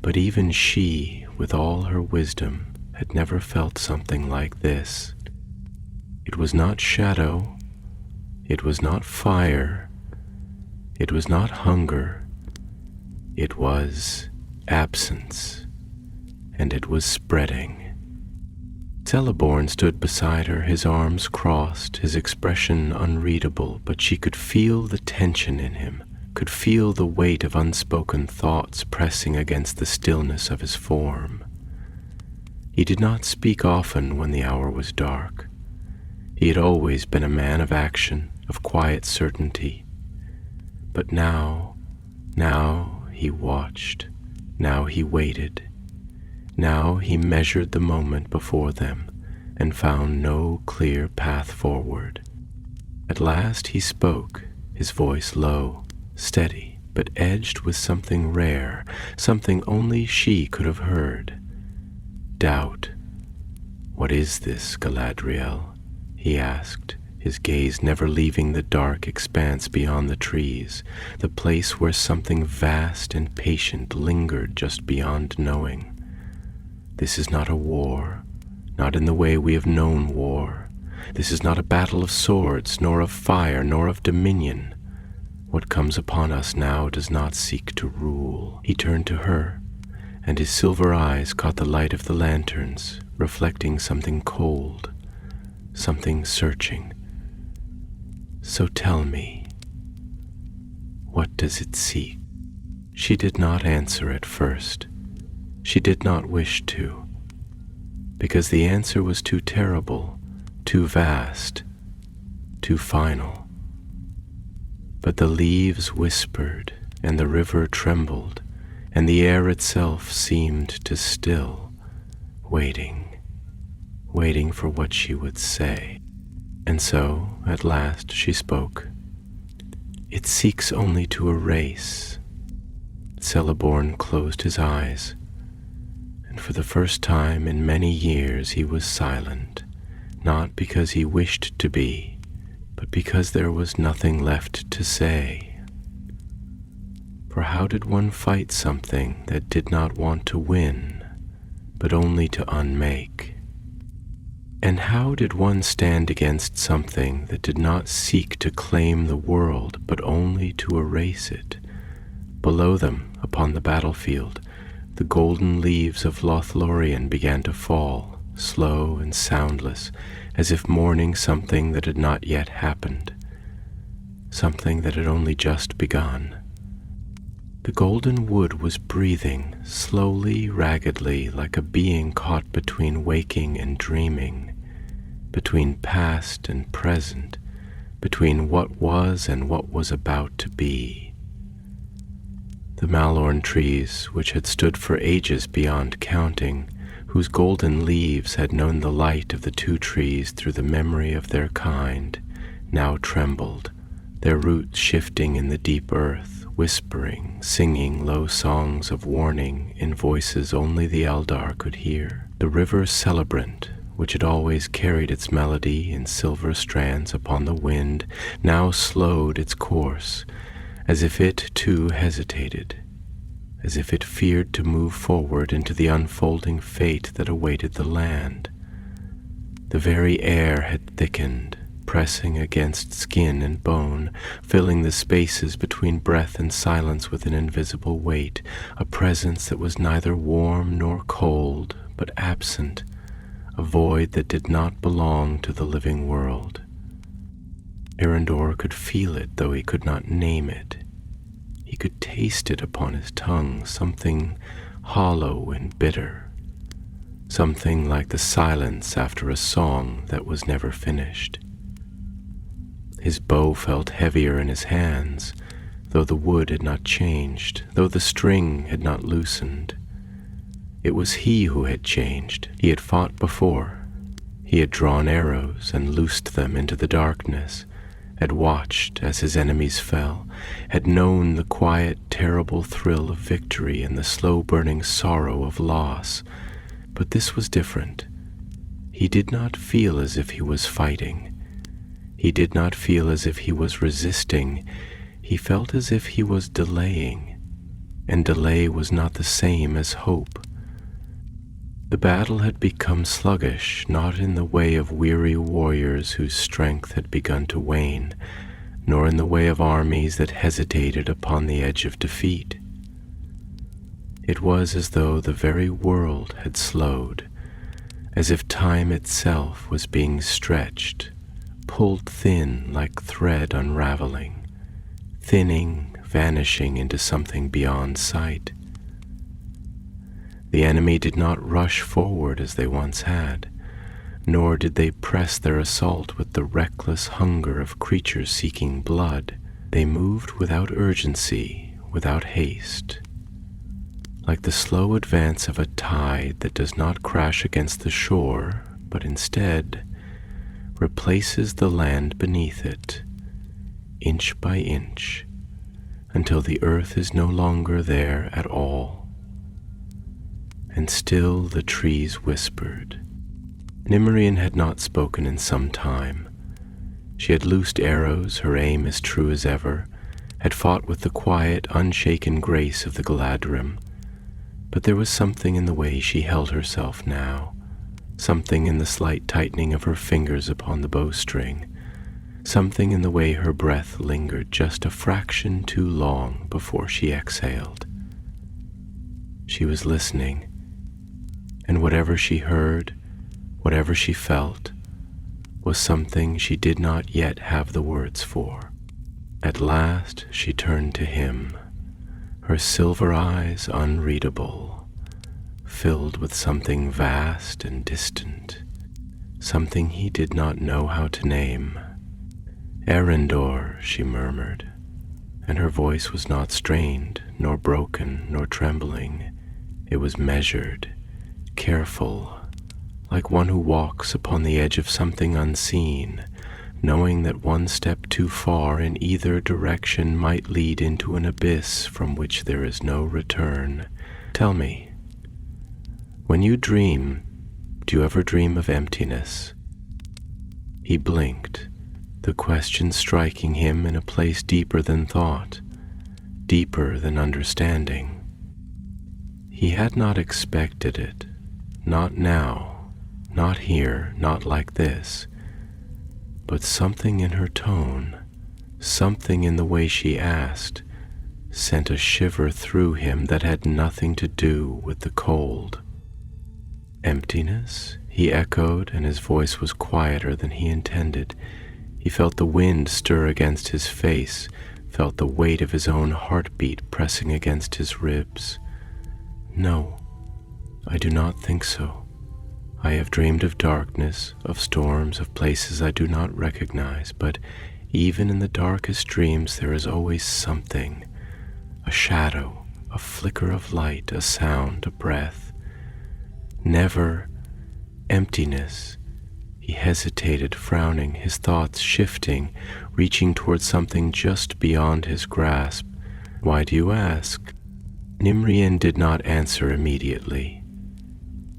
but even she, with all her wisdom, had never felt something like this. It was not shadow, it was not fire, it was not hunger, it was absence, and it was spreading. Celeborn stood beside her, his arms crossed, his expression unreadable, but she could feel the tension in him, could feel the weight of unspoken thoughts pressing against the stillness of his form. He did not speak often when the hour was dark. He had always been a man of action, of quiet certainty. But now he watched, now he waited, now he measured the moment before them and found no clear path forward. At last he spoke, his voice low, steady, but edged with something rare, something only she could have heard. Doubt. "What is this, Galadriel?" he asked, his gaze never leaving the dark expanse beyond the trees, the place where something vast and patient lingered just beyond knowing. "This is not a war, not in the way we have known war. This is not a battle of swords, nor of fire, nor of dominion. What comes upon us now does not seek to rule." He turned to her, and his silver eyes caught the light of the lanterns, reflecting something cold, something searching. "So tell me, what does it seek?" She did not answer at first. She did not wish to, because the answer was too terrible, too vast, too final. But the leaves whispered, and the river trembled, and the air itself seemed to still, waiting for what she would say. And so, at last, she spoke. "It seeks only to erase." Celeborn closed his eyes, and for the first time in many years he was silent, not because he wished to be, but because there was nothing left to say. For how did one fight something that did not want to win, but only to unmake? And how did one stand against something that did not seek to claim the world, but only to erase it? Below them, upon the battlefield, the golden leaves of Lothlórien began to fall, slow and soundless, as if mourning something that had not yet happened, something that had only just begun. The golden wood was breathing, slowly, raggedly, like a being caught between waking and dreaming, between past and present, between what was and what was about to be. The malorn trees, which had stood for ages beyond counting, whose golden leaves had known the light of the two trees through the memory of their kind, now trembled, their roots shifting in the deep earth, whispering, singing low songs of warning in voices only the Eldar could hear. The river celebrant, which had always carried its melody in silver strands upon the wind, now slowed its course, as if it too hesitated, as if it feared to move forward into the unfolding fate that awaited the land. The very air had thickened, pressing against skin and bone, filling the spaces between breath and silence with an invisible weight, a presence that was neither warm nor cold, but absent, a void that did not belong to the living world. Arendor could feel it, though he could not name it. He could taste it upon his tongue, something hollow and bitter, something like the silence after a song that was never finished. His bow felt heavier in his hands, though the wood had not changed, though the string had not loosened. It was he who had changed. He had fought before. He had drawn arrows and loosed them into the darkness, had watched as his enemies fell, had known the quiet, terrible thrill of victory and the slow-burning sorrow of loss. But this was different. He did not feel as if he was fighting. He did not feel as if he was resisting. He felt as if he was delaying, and delay was not the same as hope. The battle had become sluggish, not in the way of weary warriors whose strength had begun to wane, nor in the way of armies that hesitated upon the edge of defeat. It was as though the very world had slowed, as if time itself was being stretched, pulled thin like thread unraveling, thinning, vanishing into something beyond sight. The enemy did not rush forward as they once had, nor did they press their assault with the reckless hunger of creatures seeking blood. They moved without urgency, without haste, like the slow advance of a tide that does not crash against the shore, but instead replaces the land beneath it, inch by inch, until the earth is no longer there at all. And still the trees whispered. Silmarillion had not spoken in some time. She had loosed arrows, her aim as true as ever, had fought with the quiet, unshaken grace of the Galadrim. But there was something in the way she held herself now, something in the slight tightening of her fingers upon the bowstring, something in the way her breath lingered just a fraction too long before she exhaled. She was listening, and whatever she heard, whatever she felt, was something she did not yet have the words for. At last she turned to him, her silver eyes unreadable, filled with something vast and distant, something he did not know how to name. "Arendor," she murmured, and her voice was not strained, nor broken, nor trembling. It was measured, careful, like one who walks upon the edge of something unseen, knowing that one step too far in either direction might lead into an abyss from which there is no return. "Tell me, when you dream, do you ever dream of emptiness?" He blinked, the question striking him in a place deeper than thought, deeper than understanding. He had not expected it. Not now, not here, not like this. But something in her tone, something in the way she asked, sent a shiver through him that had nothing to do with the cold. "Emptiness?" he echoed, and his voice was quieter than he intended. He felt the wind stir against his face, felt the weight of his own heartbeat pressing against his ribs. "No, I do not think so. I have dreamed of darkness, of storms, of places I do not recognize, but even in the darkest dreams there is always something, a shadow, a flicker of light, a sound, a breath. Never emptiness." He hesitated, frowning, his thoughts shifting, reaching towards something just beyond his grasp. "Why do you ask?" Silmarillion did not answer immediately.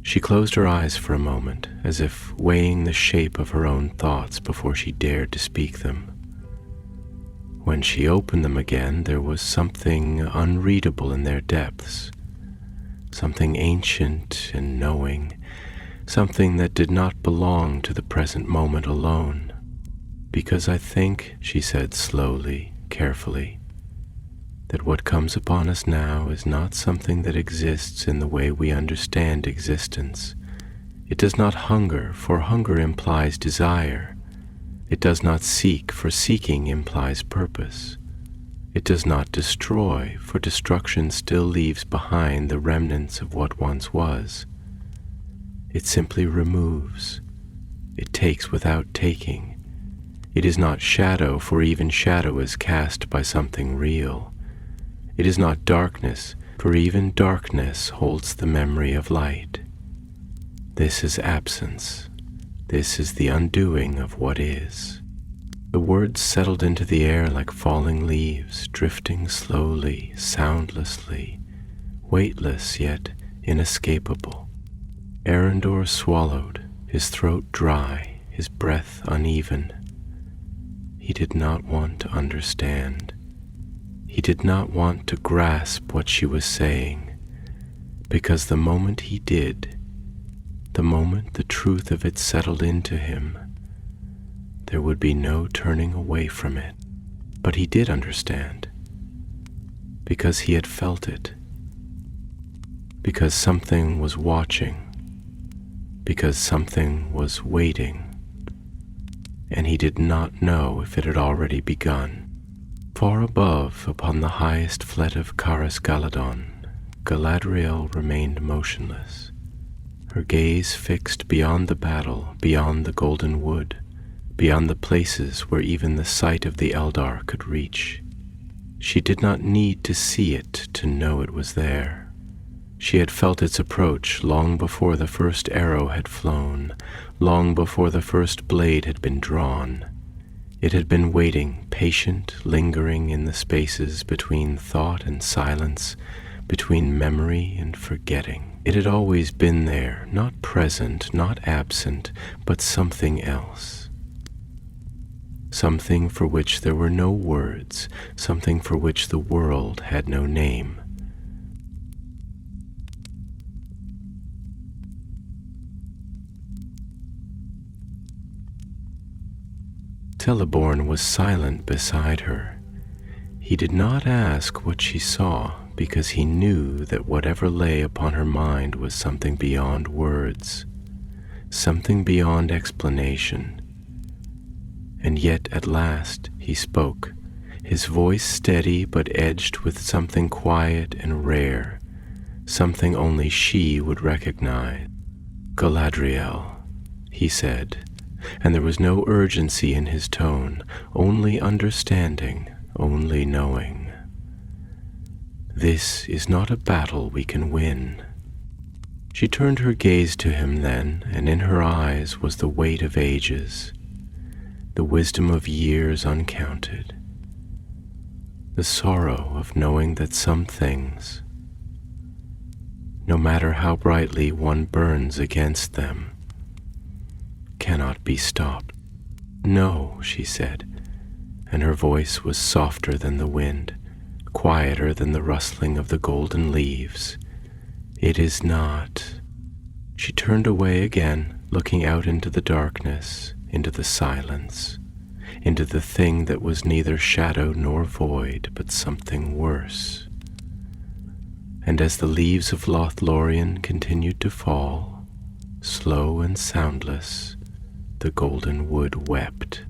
She closed her eyes for a moment, as if weighing the shape of her own thoughts before she dared to speak them. When she opened them again, there was something unreadable in their depths, something ancient and knowing, something that did not belong to the present moment alone. "Because I think," she said slowly, carefully, "that what comes upon us now is not something that exists in the way we understand existence. It does not hunger, for hunger implies desire. It does not seek, for seeking implies purpose. It does not destroy, for destruction still leaves behind the remnants of what once was. It simply removes. It takes without taking. It is not shadow, for even shadow is cast by something real. It is not darkness, for even darkness holds the memory of light. This is absence. This is the undoing of what is. The words settled into the air like falling leaves, drifting slowly, soundlessly, weightless yet inescapable. Arendor swallowed, his throat dry, his breath uneven. He did not want to understand. He did not want to grasp what she was saying, because the moment he did, the moment the truth of it settled into him, there would be no turning away from it. But he did understand, because he had felt it, because something was watching, because something was waiting, and he did not know if it had already begun. Far above, upon the highest flet of Caras Galadon, Galadriel remained motionless, her gaze fixed beyond the battle, beyond the golden wood, beyond the places where even the sight of the Eldar could reach. She did not need to see it to know it was there. She had felt its approach long before the first arrow had flown, long before the first blade had been drawn. It had been waiting, patient, lingering in the spaces between thought and silence, between memory and forgetting. It had always been there, not present, not absent, but something else. Something for which there were no words, something for which the world had no name. Celeborn was silent beside her. He did not ask what she saw, because he knew that whatever lay upon her mind was something beyond words, something beyond explanation. And yet at last he spoke, his voice steady but edged with something quiet and rare, something only she would recognize. "Galadriel," he said, and there was no urgency in his tone, only understanding, only knowing. "This is not a battle we can win." She turned her gaze to him then, and in her eyes was the weight of ages, the wisdom of years uncounted, the sorrow of knowing that some things, no matter how brightly one burns against them, cannot be stopped. "No," she said, and her voice was softer than the wind, quieter than the rustling of the golden leaves. "It is not." She turned away again, looking out into the darkness, into the silence, into the thing that was neither shadow nor void, but something worse. And as the leaves of Lothlórien continued to fall, slow and soundless, the golden wood wept.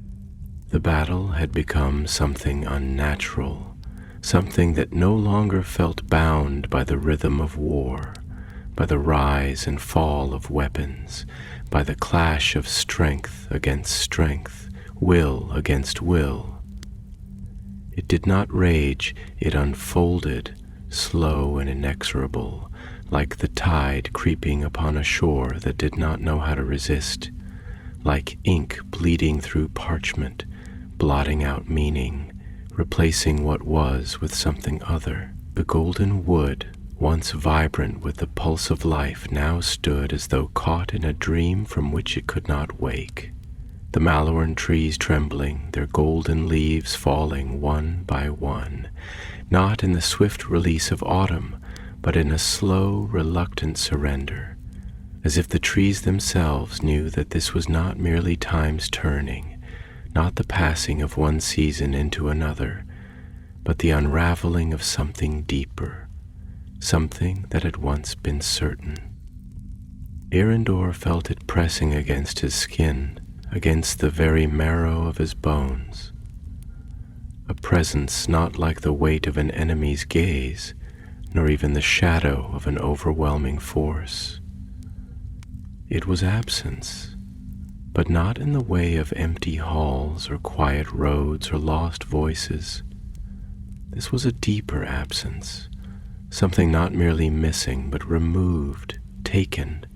The battle had become something unnatural, something that no longer felt bound by the rhythm of war, by the rise and fall of weapons, by the clash of strength against strength, will against will. It did not rage, it unfolded, slow and inexorable, like the tide creeping upon a shore that did not know how to resist, like ink bleeding through parchment, blotting out meaning, replacing what was with something other. The golden wood, once vibrant with the pulse of life, now stood as though caught in a dream from which it could not wake. The mallowan trees trembling, their golden leaves falling one by one, not in the swift release of autumn, but in a slow, reluctant surrender, as if the trees themselves knew that this was not merely time's turning, not the passing of one season into another, but the unraveling of something deeper, something that had once been certain. Arendor felt it pressing against his skin, against the very marrow of his bones, a presence not like the weight of an enemy's gaze, nor even the shadow of an overwhelming force. It was absence, but not in the way of empty halls or quiet roads or lost voices. This was a deeper absence, something not merely missing, but removed, taken,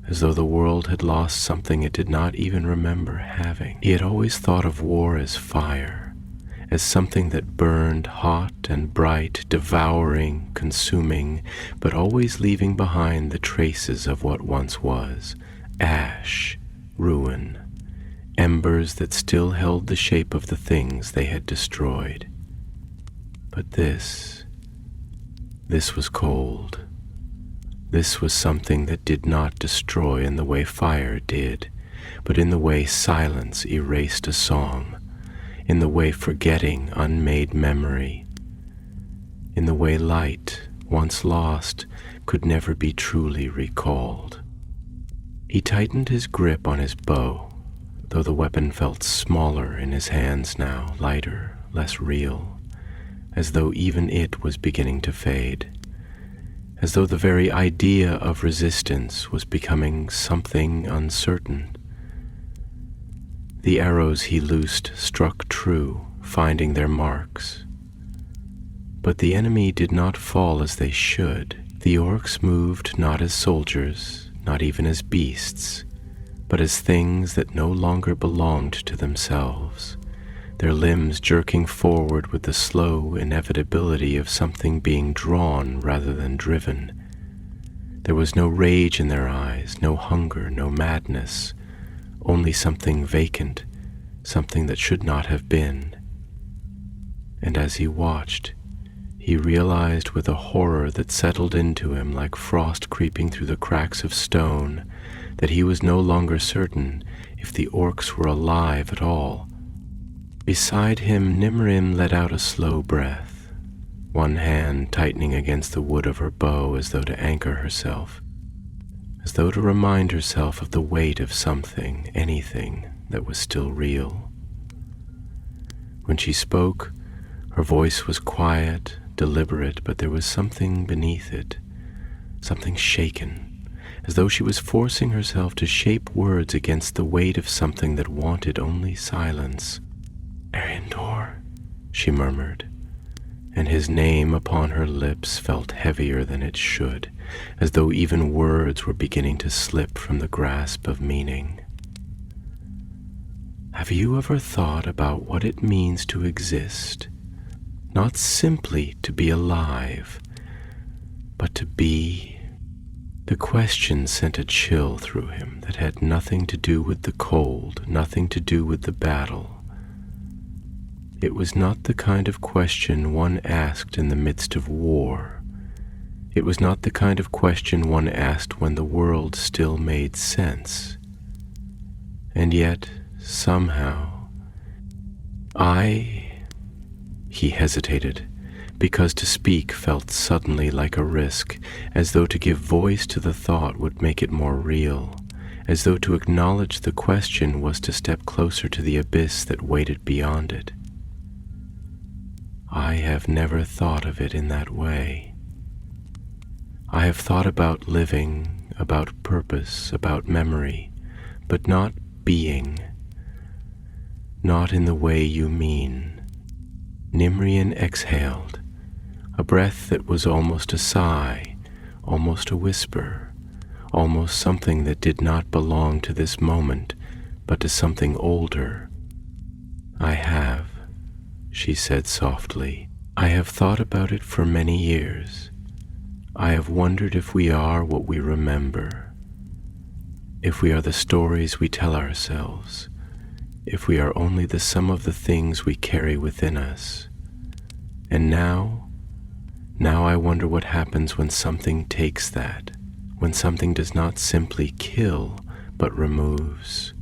as though the world had lost something it did not even remember having. He had always thought of war as fire, as something that burned hot and bright, devouring, consuming, but always leaving behind the traces of what once was, ash, ruin, embers that still held the shape of the things they had destroyed. But this was cold. This was something that did not destroy in the way fire did, but in the way silence erased a song, in the way forgetting unmade memory, in the way light, once lost, could never be truly recalled. He tightened his grip on his bow, though the weapon felt smaller in his hands now, lighter, less real, as though even it was beginning to fade, as though the very idea of resistance was becoming something uncertain. The arrows he loosed struck true, finding their marks. But the enemy did not fall as they should. The orcs moved not as soldiers, not even as beasts, but as things that no longer belonged to themselves, their limbs jerking forward with the slow inevitability of something being drawn rather than driven. There was no rage in their eyes, no hunger, no madness, only something vacant, something that should not have been. And as he watched, he realized with a horror that settled into him like frost creeping through the cracks of stone that he was no longer certain if the orcs were alive at all. Beside him, Nimrim let out a slow breath, one hand tightening against the wood of her bow as though to anchor herself, as though to remind herself of the weight of something, anything, that was still real. When she spoke, her voice was quiet, deliberate, but there was something beneath it, something shaken, as though she was forcing herself to shape words against the weight of something that wanted only silence. "Erindor," she murmured, and his name upon her lips felt heavier than it should, as though even words were beginning to slip from the grasp of meaning. Have you ever thought about what it means to exist? Not simply to be alive, but to be. The question sent a chill through him that had nothing to do with the cold, nothing to do with the battle. It was not the kind of question one asked in the midst of war. It was not the kind of question one asked when the world still made sense. And yet, somehow, he hesitated, because to speak felt suddenly like a risk, as though to give voice to the thought would make it more real, as though to acknowledge the question was to step closer to the abyss that waited beyond it. I have never thought of it in that way. I have thought about living, about purpose, about memory, but not being. Not in the way you mean. Nimrian exhaled, a breath that was almost a sigh, almost a whisper, almost something that did not belong to this moment, but to something older. I have, she said softly. I have thought about it for many years. I have wondered if we are what we remember, if we are the stories we tell ourselves, if we are only the sum of the things we carry within us. And now I wonder what happens when something takes that, when something does not simply kill, but removes,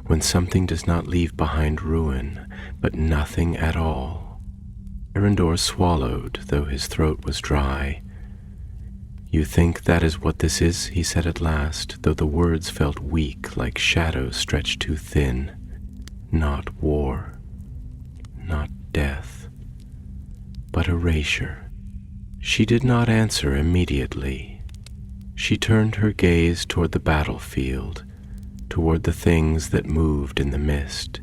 when something does not leave behind ruin, but nothing at all. Erindor swallowed, though his throat was dry. "You think that is what this is?" he said at last, though the words felt weak, like shadows stretched too thin. "Not war, not death, but erasure." She did not answer immediately. She turned her gaze toward the battlefield, toward the things that moved in the mist,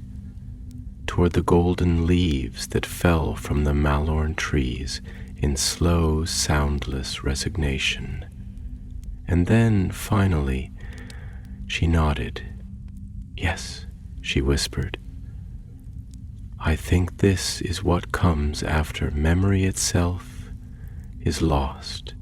toward the golden leaves that fell from the Lothlórien trees in slow, soundless resignation. And then, finally, she nodded. "Yes," she whispered. "I think this is what comes after memory itself is lost."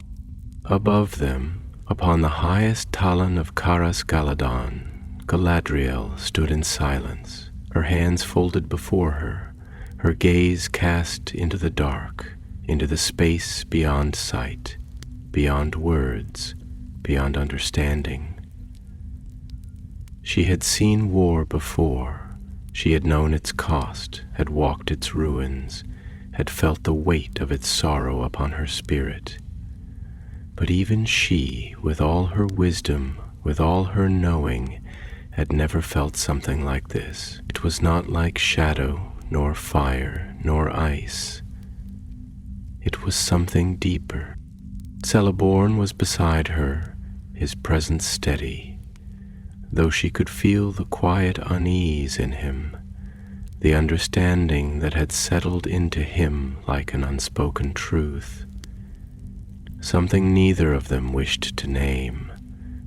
Above them, upon the highest talon of Caras Galadon, Galadriel stood in silence, her hands folded before her, her gaze cast into the dark, into the space beyond sight, beyond words, beyond understanding. She had seen war before. She had known its cost, had walked its ruins, had felt the weight of its sorrow upon her spirit. But even she, with all her wisdom, with all her knowing, had never felt something like this. It was not like shadow, nor fire, nor ice. It was something deeper. Celeborn was beside her, his presence steady, though she could feel the quiet unease in him, the understanding that had settled into him like an unspoken truth. Something neither of them wished to name,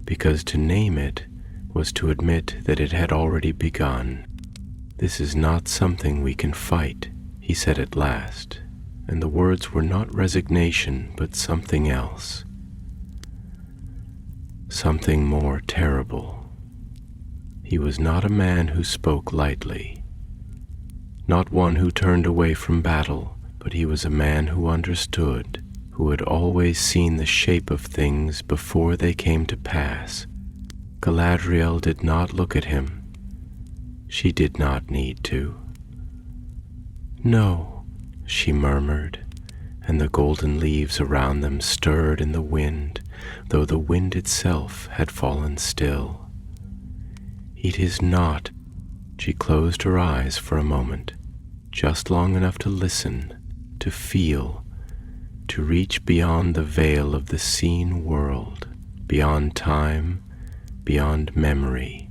because to name it was to admit that it had already begun. "This is not something we can fight," he said at last, and the words were not resignation, but something else. Something more terrible. He was not a man who spoke lightly, not one who turned away from battle, but he was a man who understood, who had always seen the shape of things before they came to pass. Galadriel did not look at him. She did not need to. "No," she murmured, and the golden leaves around them stirred in the wind, though the wind itself had fallen still. "It is not." She closed her eyes for a moment, just long enough to listen, to feel, to reach beyond the veil of the seen world, beyond time, beyond memory.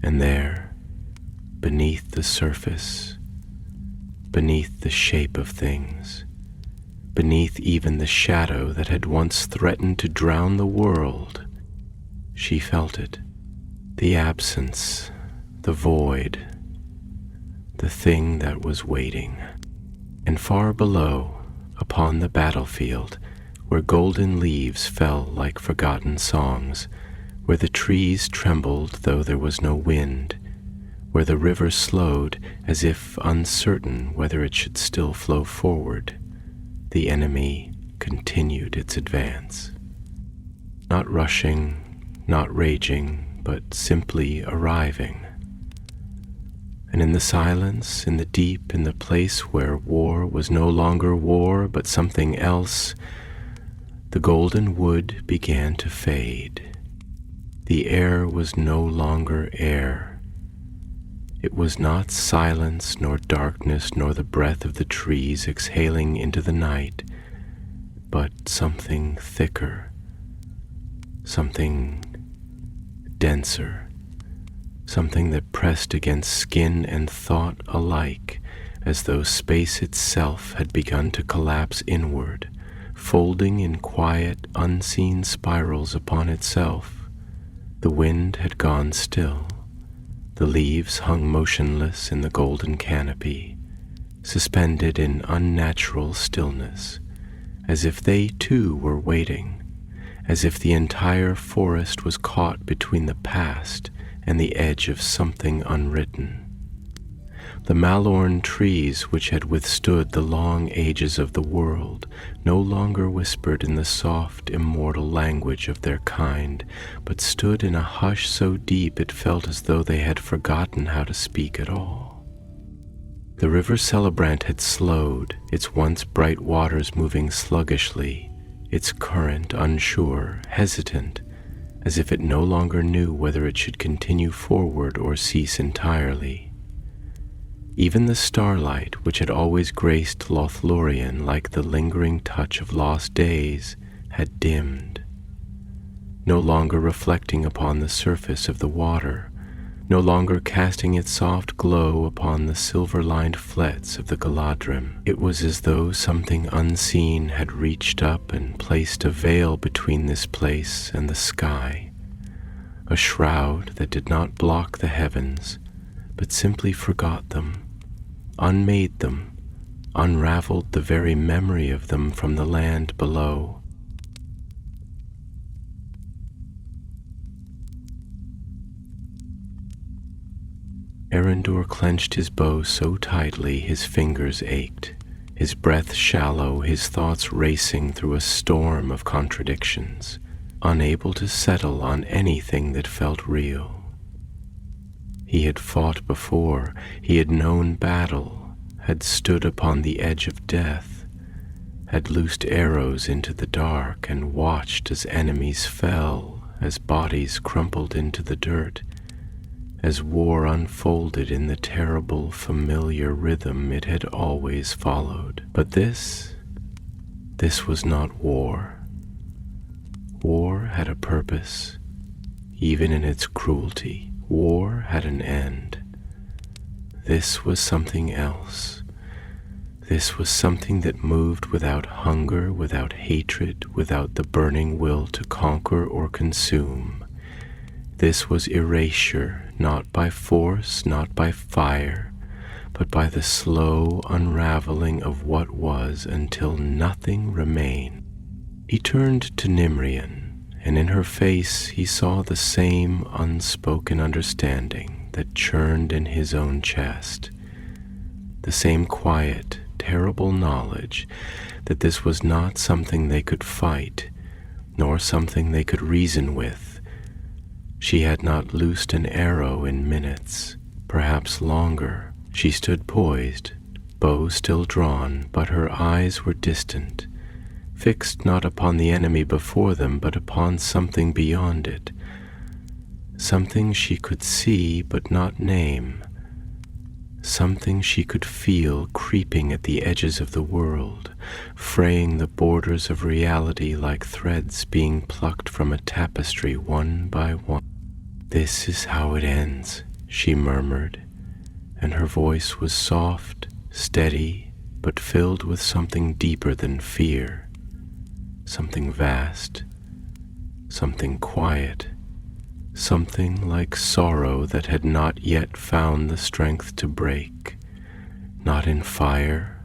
And there, beneath the surface, beneath the shape of things, beneath even the shadow that had once threatened to drown the world, she felt it, the absence, the void, the thing that was waiting. And far below, upon the battlefield, where golden leaves fell like forgotten songs, where the trees trembled though there was no wind, where the river slowed as if uncertain whether it should still flow forward, the enemy continued its advance. Not rushing, not raging, but simply arriving. And in the silence, in the deep, in the place where war was no longer war but something else, the golden wood began to fade. The air was no longer air. It was not silence, nor darkness, nor the breath of the trees exhaling into the night, but something thicker, something denser, something that pressed against skin and thought alike, as though space itself had begun to collapse inward, folding in quiet, unseen spirals upon itself. The wind had gone still. The leaves hung motionless in the golden canopy, suspended in unnatural stillness, as if they too were waiting, as if the entire forest was caught between the past and the edge of something unwritten. The Lothlórien trees, which had withstood the long ages of the world, no longer whispered in the soft, immortal language of their kind, but stood in a hush so deep it felt as though they had forgotten how to speak at all. The river Celebrant had slowed, its once bright waters moving sluggishly, its current unsure, hesitant, as if it no longer knew whether it should continue forward or cease entirely. Even the starlight, which had always graced Lothlórien like the lingering touch of lost days, had dimmed, no longer reflecting upon the surface of the water, no longer casting its soft glow upon the silver-lined flets of the Galadrim. It was as though something unseen had reached up and placed a veil between this place and the sky, a shroud that did not block the heavens, but simply forgot them, unmade them, unraveled the very memory of them from the land below. Erendur clenched his bow so tightly his fingers ached, his breath shallow, his thoughts racing through a storm of contradictions, unable to settle on anything that felt real. He had fought before, he had known battle, had stood upon the edge of death, had loosed arrows into the dark and watched as enemies fell, as bodies crumpled into the dirt, as war unfolded in the terrible, familiar rhythm it had always followed. But this was not war. War had a purpose, even in its cruelty. War had an end. This was something else. This was something that moved without hunger, without hatred, without the burning will to conquer or consume. This was erasure, not by force, not by fire, but by the slow unraveling of what was until nothing remained. He turned to Nimrian, and in her face he saw the same unspoken understanding that churned in his own chest, the same quiet, terrible knowledge that this was not something they could fight, nor something they could reason with. She had not loosed an arrow in minutes, perhaps longer. She stood poised, bow still drawn, but her eyes were distant, fixed not upon the enemy before them, but upon something beyond it, something she could see but not name, something she could feel creeping at the edges of the world, fraying the borders of reality like threads being plucked from a tapestry one by one. "This is how it ends," she murmured, and her voice was soft, steady, but filled with something deeper than fear, something vast, something quiet, something like sorrow that had not yet found the strength to break, not in fire,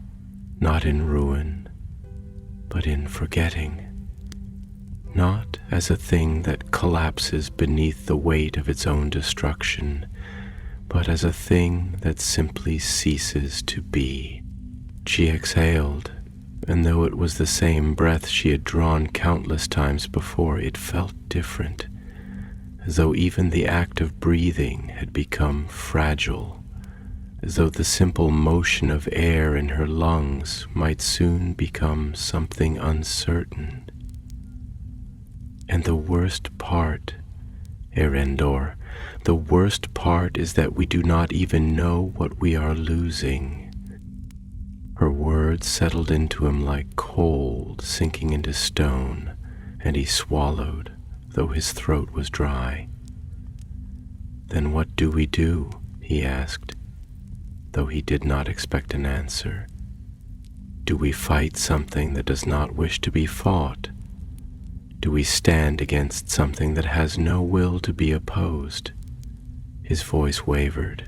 not in ruin, but in forgetting. Not as a thing that collapses beneath the weight of its own destruction, but as a thing that simply ceases to be. She exhaled, and though it was the same breath she had drawn countless times before, it felt different, as though even the act of breathing had become fragile, as though the simple motion of air in her lungs might soon become something uncertain. And the worst part, Erendur, the worst part is that we do not even know what we are losing. Her words settled into him like cold sinking into stone, and he swallowed, though his throat was dry. "Then what do we do?" he asked, though he did not expect an answer. "Do we fight something that does not wish to be fought? Do we stand against something that has no will to be opposed?" His voice wavered,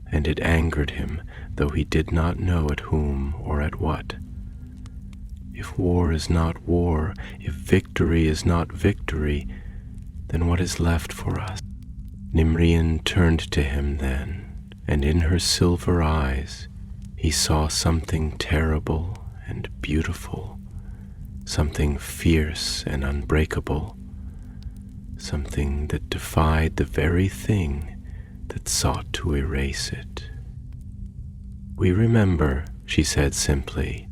and it angered him, though he did not know at whom or at what. If war is not war, if victory is not victory, then what is left for us? Nimrian turned to him then, and in her silver eyes he saw something terrible and beautiful, something fierce and unbreakable, something that defied the very thing that sought to erase it. "We remember," she said simply,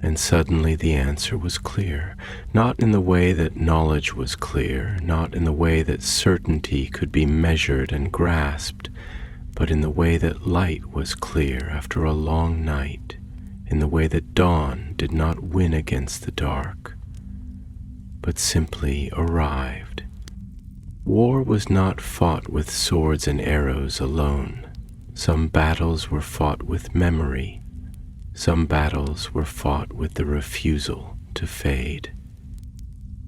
And suddenly the answer was clear, not in the way that knowledge was clear, not in the way that certainty could be measured and grasped, but in the way that light was clear after a long night, in the way that dawn did not win against the dark, but simply arrived. War was not fought with swords and arrows alone. Some battles were fought with memory. Some battles were fought with the refusal to fade.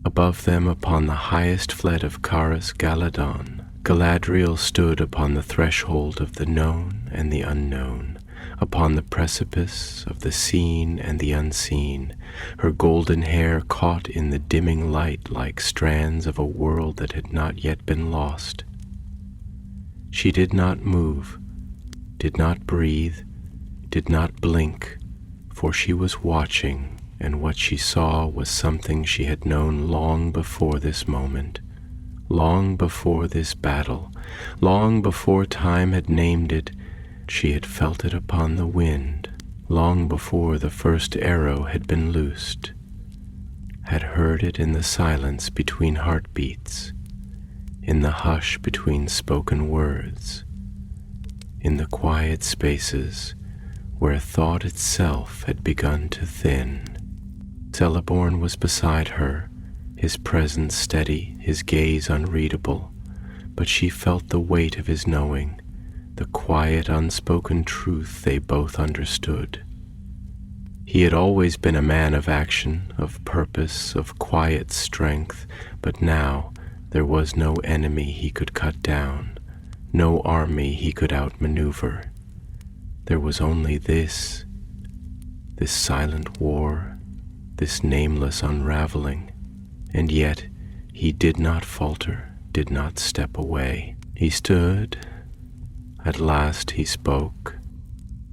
Above them, upon the highest flet of Caras Galadon, Galadriel stood upon the threshold of the known and the unknown, upon the precipice of the seen and the unseen, her golden hair caught in the dimming light like strands of a world that had not yet been lost. She did not move, did not breathe, did not blink, for she was watching, and what she saw was something she had known long before this moment, long before this battle, long before time had named it. She had felt it upon the wind, long before the first arrow had been loosed, had heard it in the silence between heartbeats, in the hush between spoken words, in the quiet spaces where thought itself had begun to thin. Celeborn was beside her, his presence steady, his gaze unreadable, but she felt the weight of his knowing, the quiet unspoken truth they both understood. He had always been a man of action, of purpose, of quiet strength, but now there was no enemy he could cut down, no army he could outmaneuver. There was only this silent war, this nameless unraveling, and yet he did not falter, did not step away. He stood. At last he spoke.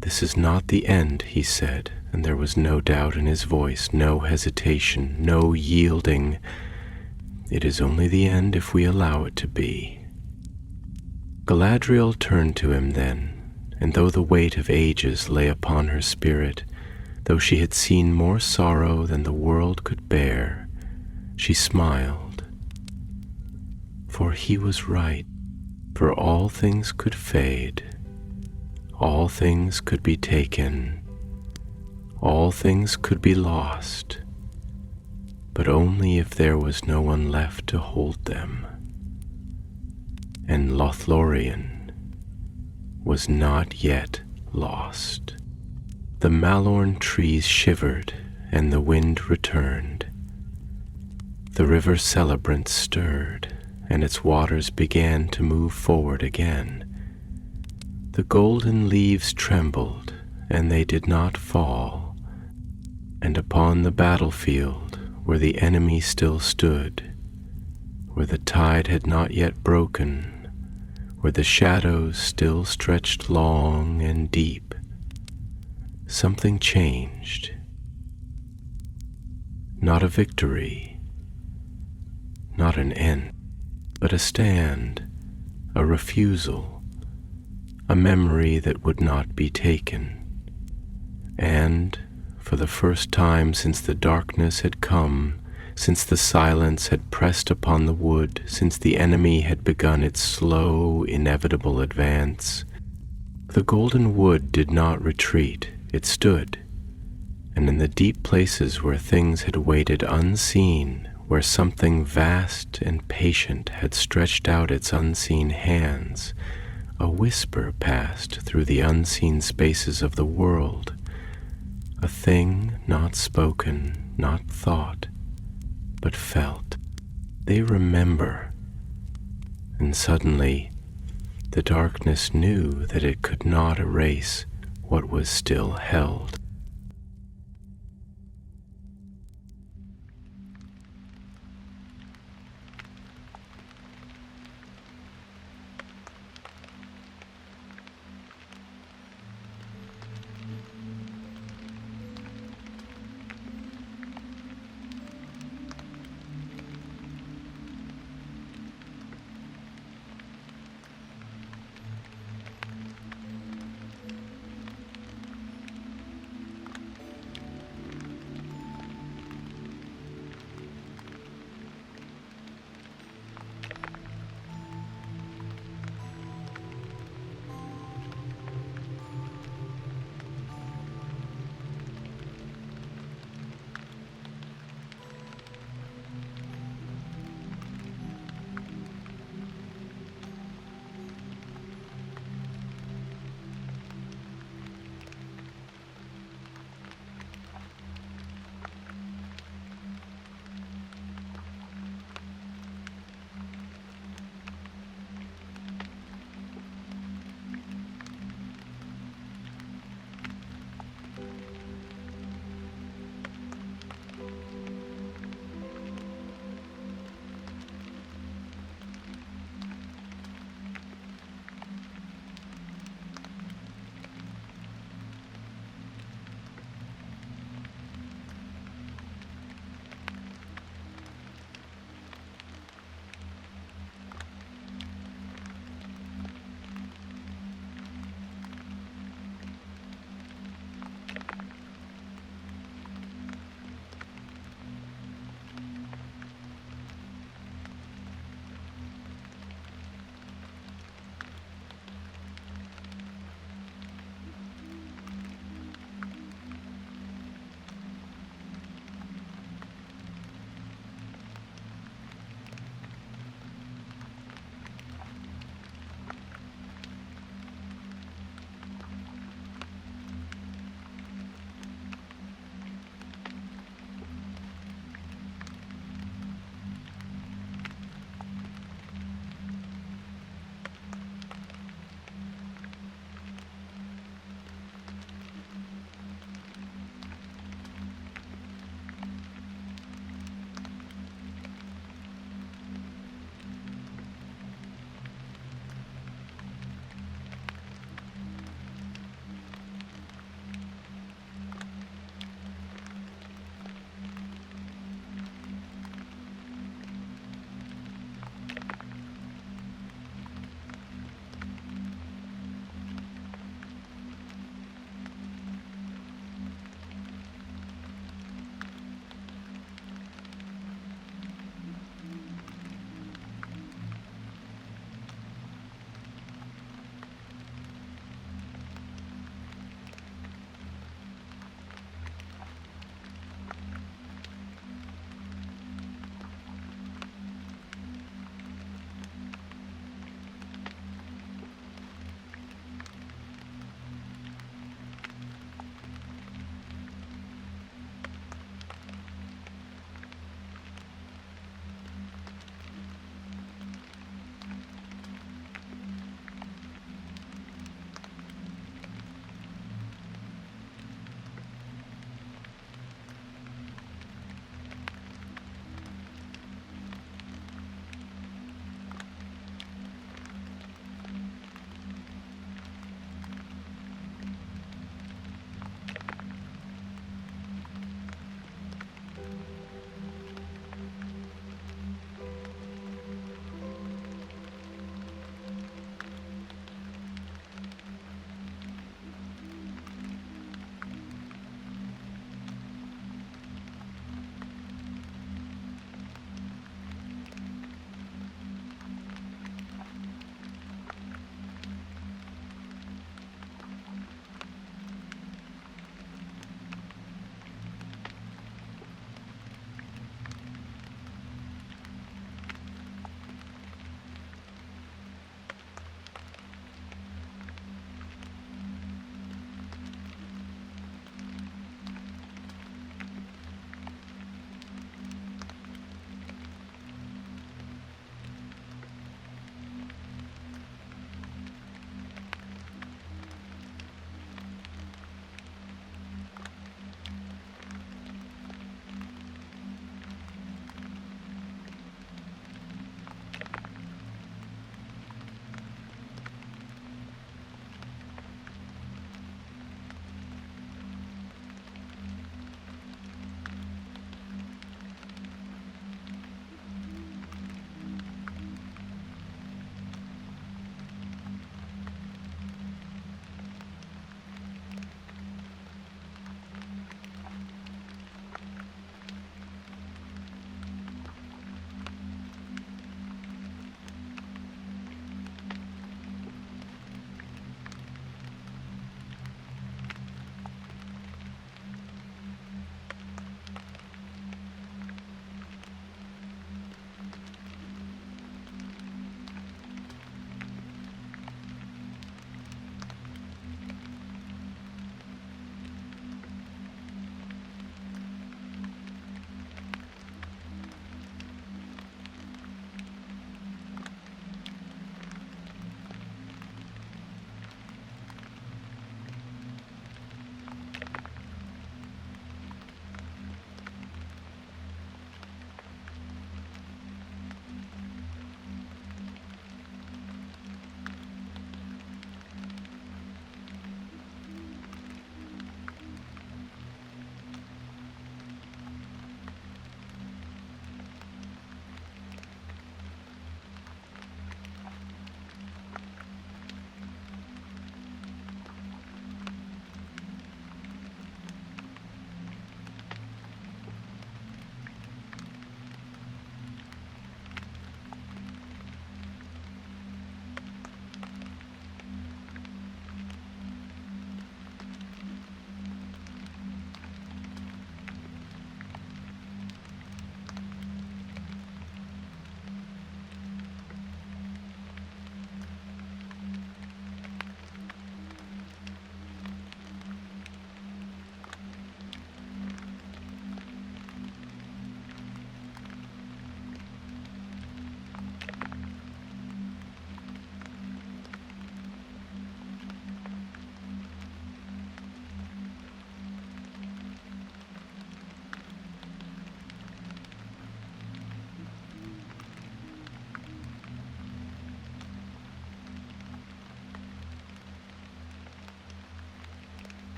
"This is not the end," he said, and there was no doubt in his voice, no hesitation, no yielding. "It is only the end if we allow it to be." Galadriel turned to him then, and though the weight of ages lay upon her spirit, though she had seen more sorrow than the world could bear, she smiled. For he was right, for all things could fade, all things could be taken, all things could be lost, but only if there was no one left to hold them. And Lothlórien was not yet lost. The malorn trees shivered, and the wind returned. The river Celebrant stirred, and its waters began to move forward again. The golden leaves trembled, and they did not fall, and upon the battlefield, where the enemy still stood, where the tide had not yet broken, where the shadows still stretched long and deep, something changed. Not a victory, not an end, but a stand, a refusal, a memory that would not be taken. And, for the first time since the darkness had come, since the silence had pressed upon the wood, since the enemy had begun its slow, inevitable advance, the golden wood did not retreat, it stood, and in the deep places where things had waited unseen, where something vast and patient had stretched out its unseen hands, a whisper passed through the unseen spaces of the world, a thing not spoken, not thought, but felt. They remember, and suddenly the darkness knew that it could not erase what was still held.